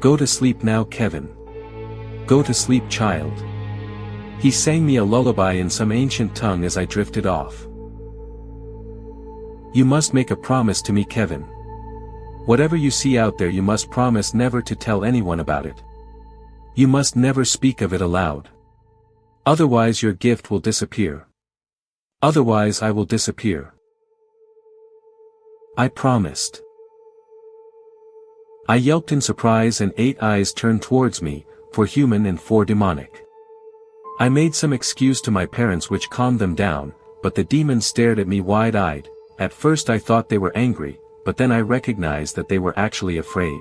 Go to sleep now, Kevin. Go to sleep, child. He sang me a lullaby in some ancient tongue as I drifted off. You must make a promise to me, Kevin. Whatever you see out there, you must promise never to tell anyone about it. You must never speak of it aloud. Otherwise your gift will disappear. Otherwise I will disappear. I promised. I yelped in surprise and 8 eyes turned towards me, 4 human and 4 demonic. I made some excuse to my parents which calmed them down, but the demons stared at me wide-eyed. At first I thought they were angry, but then I recognized that they were actually afraid.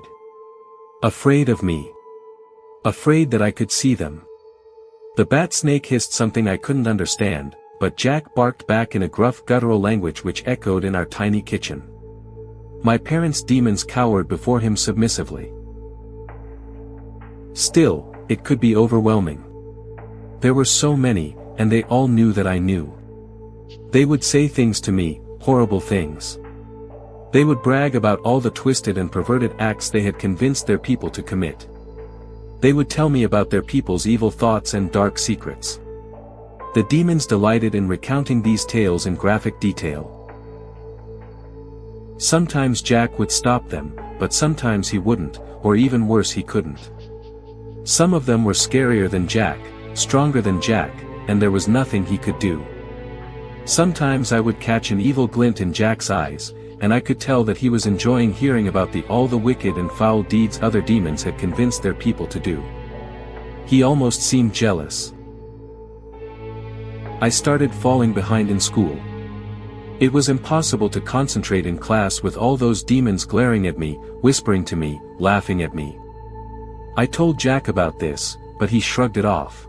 Afraid of me. Afraid that I could see them. The bat snake hissed something I couldn't understand, but Jack barked back in a gruff guttural language which echoed in our tiny kitchen. My parents' demons cowered before him submissively. Still, it could be overwhelming. There were so many, and they all knew that I knew. They would say things to me, horrible things. They would brag about all the twisted and perverted acts they had convinced their people to commit. They would tell me about their people's evil thoughts and dark secrets. The demons delighted in recounting these tales in graphic detail. Sometimes Jack would stop them, but sometimes he wouldn't, or even worse he couldn't. Some of them were scarier than Jack, stronger than Jack, and there was nothing he could do. Sometimes I would catch an evil glint in Jack's eyes, and I could tell that he was enjoying hearing about all the wicked and foul deeds other demons had convinced their people to do. He almost seemed jealous. I started falling behind in school. It was impossible to concentrate in class with all those demons glaring at me, whispering to me, laughing at me. I told Jack about this, but he shrugged it off.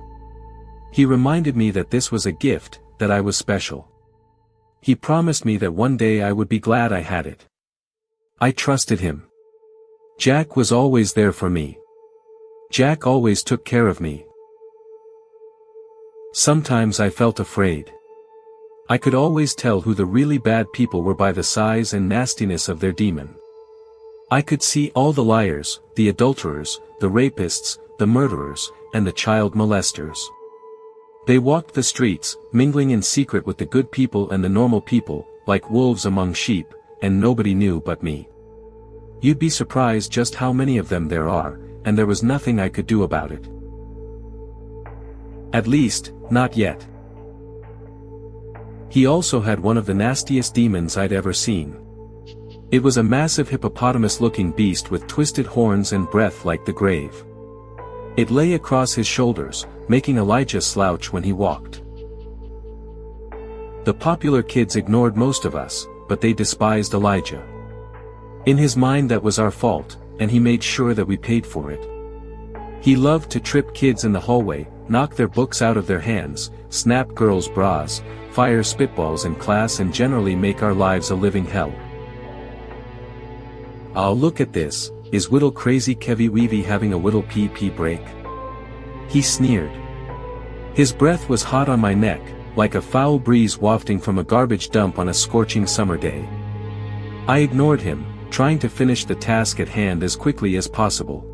He reminded me that this was a gift, that I was special. He promised me that one day I would be glad I had it. I trusted him. Jack was always there for me. Jack always took care of me. Sometimes I felt afraid. I could always tell who the really bad people were by the size and nastiness of their demon. I could see all the liars, the adulterers, the rapists, the murderers, and the child molesters. They walked the streets, mingling in secret with the good people and the normal people, like wolves among sheep, and nobody knew but me. You'd be surprised just how many of them there are, and there was nothing I could do about it. At least, not yet. He also had one of the nastiest demons I'd ever seen. It was a massive hippopotamus-looking beast with twisted horns and breath like the grave. It lay across his shoulders, making Elijah slouch when he walked. The popular kids ignored most of us, but they despised Elijah. In his mind that was our fault, and he made sure that we paid for it. He loved to trip kids in the hallway, knock their books out of their hands, snap girls' bras, fire spitballs in class and generally make our lives a living hell. "Oh, look at this, is Whittle crazy Kevy Weavy having a Whittle pee break?" He sneered. His breath was hot on my neck, like a foul breeze wafting from a garbage dump on a scorching summer day. I ignored him, trying to finish the task at hand as quickly as possible.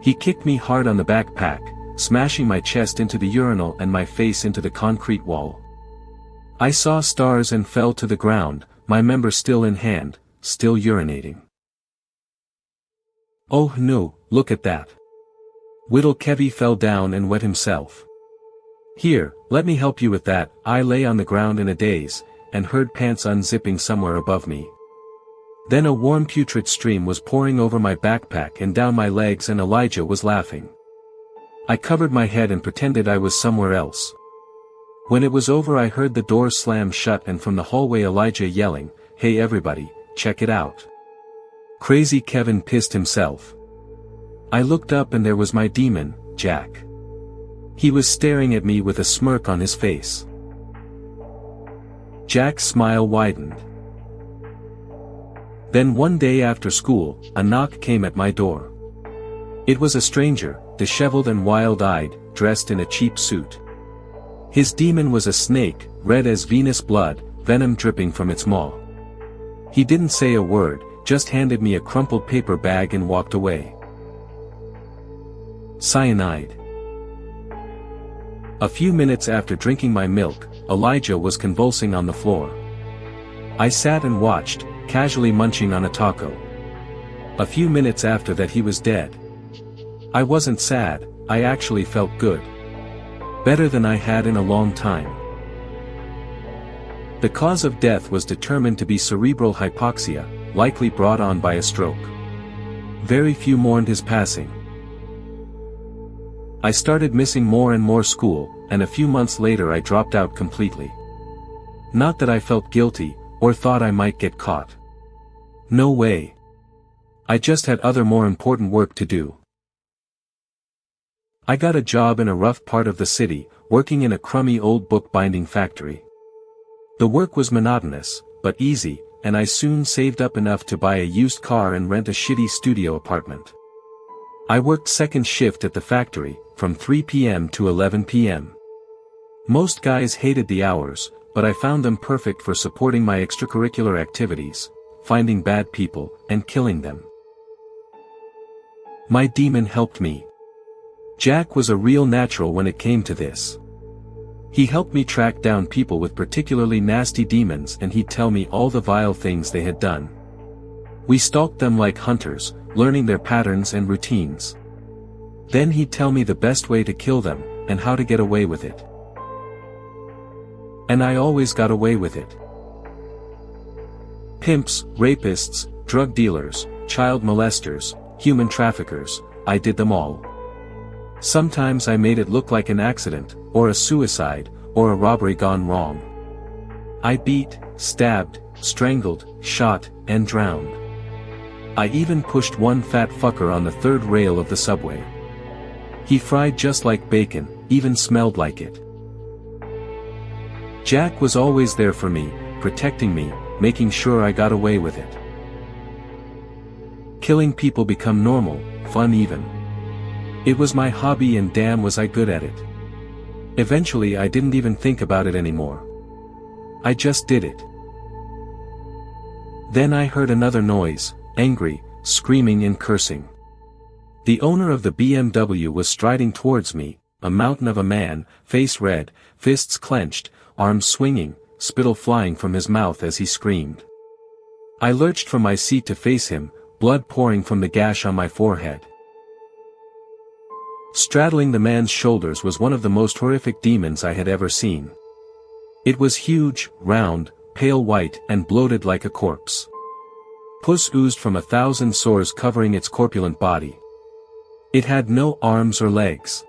He kicked me hard on the backpack, smashing my chest into the urinal and my face into the concrete wall. I saw stars and fell to the ground, my member still in hand, still urinating. "Oh no, look at that." Whittle Kevy fell down and wet himself. "Here, let me help you with that." I lay on the ground in a daze, and heard pants unzipping somewhere above me. Then a warm putrid stream was pouring over my backpack and down my legs and Elijah was laughing. I covered my head and pretended I was somewhere else. When it was over I heard the door slam shut and from the hallway Elijah yelling, "Hey everybody, check it out. Crazy Kevin pissed himself." I looked up and there was my demon, Jack. He was staring at me with a smirk on his face. Jack's smile widened. Then one day after school, a knock came at my door. It was a stranger, disheveled and wild-eyed, dressed in a cheap suit. His demon was a snake, red as Venus blood, venom dripping from its maw. He didn't say a word, just handed me a crumpled paper bag and walked away. Cyanide. A few minutes after drinking my milk, Elijah was convulsing on the floor. I sat and watched, casually munching on a taco. A few minutes after that he was dead. I wasn't sad, I actually felt good. Better than I had in a long time. The cause of death was determined to be cerebral hypoxia, likely brought on by a stroke. Very few mourned his passing. I started missing more and more school, and a few months later I dropped out completely. Not that I felt guilty, or thought I might get caught. No way. I just had other more important work to do. I got a job in a rough part of the city, working in a crummy old bookbinding factory. The work was monotonous, but easy, and I soon saved up enough to buy a used car and rent a shitty studio apartment. I worked second shift at the factory, from 3 p.m. to 11 p.m. Most guys hated the hours, but I found them perfect for supporting my extracurricular activities, finding bad people, and killing them. My demon helped me. Jack was a real natural when it came to this. He helped me track down people with particularly nasty demons, and he'd tell me all the vile things they had done. We stalked them like hunters, learning their patterns and routines. Then he'd tell me the best way to kill them, and how to get away with it. And I always got away with it. Pimps, rapists, drug dealers, child molesters, human traffickers, I did them all. Sometimes I made it look like an accident, or a suicide, or a robbery gone wrong. I beat, stabbed, strangled, shot, and drowned. I even pushed one fat fucker on the third rail of the subway. He fried just like bacon, even smelled like it. Jack was always there for me, protecting me, making sure I got away with it. Killing people become normal, fun even. It was my hobby and damn was I good at it. Eventually I didn't even think about it anymore. I just did it. Then I heard another noise, angry, screaming and cursing. The owner of the BMW was striding towards me, a mountain of a man, face red, fists clenched, arms swinging, spittle flying from his mouth as he screamed. I lurched from my seat to face him, blood pouring from the gash on my forehead. Straddling the man's shoulders was one of the most horrific demons I had ever seen. It was huge, round, pale white and bloated like a corpse. Pus oozed from 1,000 sores covering its corpulent body. It had no arms or legs.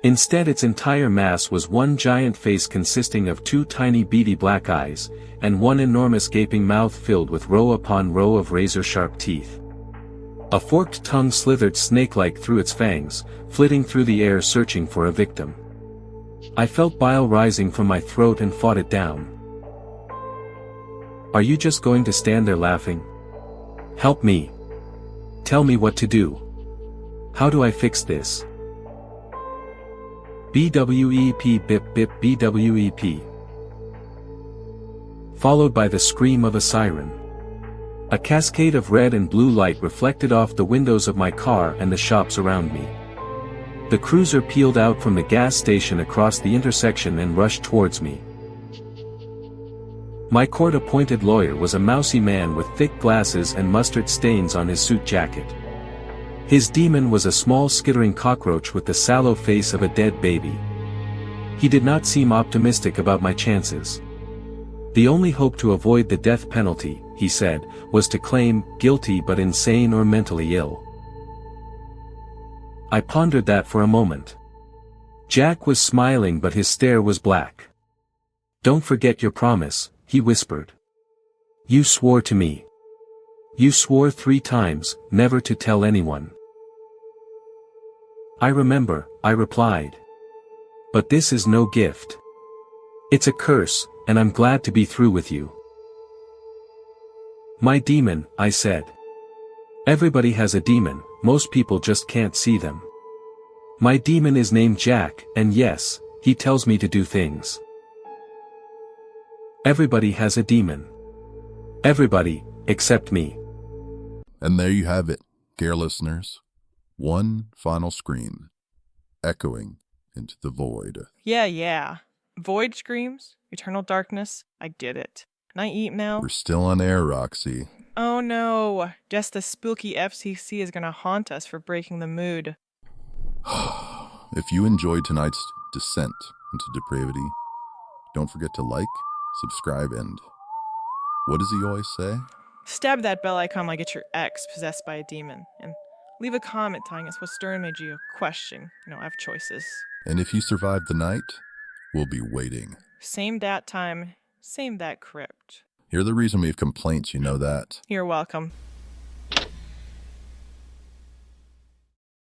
Instead its entire mass was one giant face consisting of 2 tiny beady black eyes, and one enormous gaping mouth filled with row upon row of razor-sharp teeth. A forked tongue slithered snake-like through its fangs, flitting through the air searching for a victim. I felt bile rising from my throat and fought it down. Are you just going to stand there laughing? Help me. Tell me what to do. How do I fix this? BWEP bip bip BWEP. Followed by the scream of a siren. A cascade of red and blue light reflected off the windows of my car and the shops around me. The cruiser peeled out from the gas station across the intersection and rushed towards me. My court-appointed lawyer was a mousy man with thick glasses and mustard stains on his suit jacket. His demon was a small skittering cockroach with the sallow face of a dead baby. He did not seem optimistic about my chances. The only hope to avoid the death penalty, he said, was to claim guilty but insane or mentally ill. I pondered that for a moment. Jack was smiling but his stare was black. Don't forget your promise, he whispered. You swore to me. You swore 3 times, never to tell anyone. I remember, I replied. But this is no gift. It's a curse, and I'm glad to be through with you. My demon, I said. Everybody has a demon, most people just can't see them. My demon is named Jack, and yes, he tells me to do things. Everybody has a demon. Everybody, except me. And there you have it, dear listeners. One final scream, echoing into the void. Yeah. Void screams, eternal darkness, I did it. Can I eat now? We're still on air, Roxy. Oh no, just the spooky FCC is gonna haunt us for breaking the mood. If you enjoyed tonight's descent into depravity, don't forget to like, subscribe, and what does he always say? Stab that bell icon like it's your ex possessed by a demon, and leave a comment telling us what Stern made you question. I have choices. And if you survive the night, we'll be waiting. Same dat time, same that crypt. You're the reason we have complaints, you know that. You're welcome.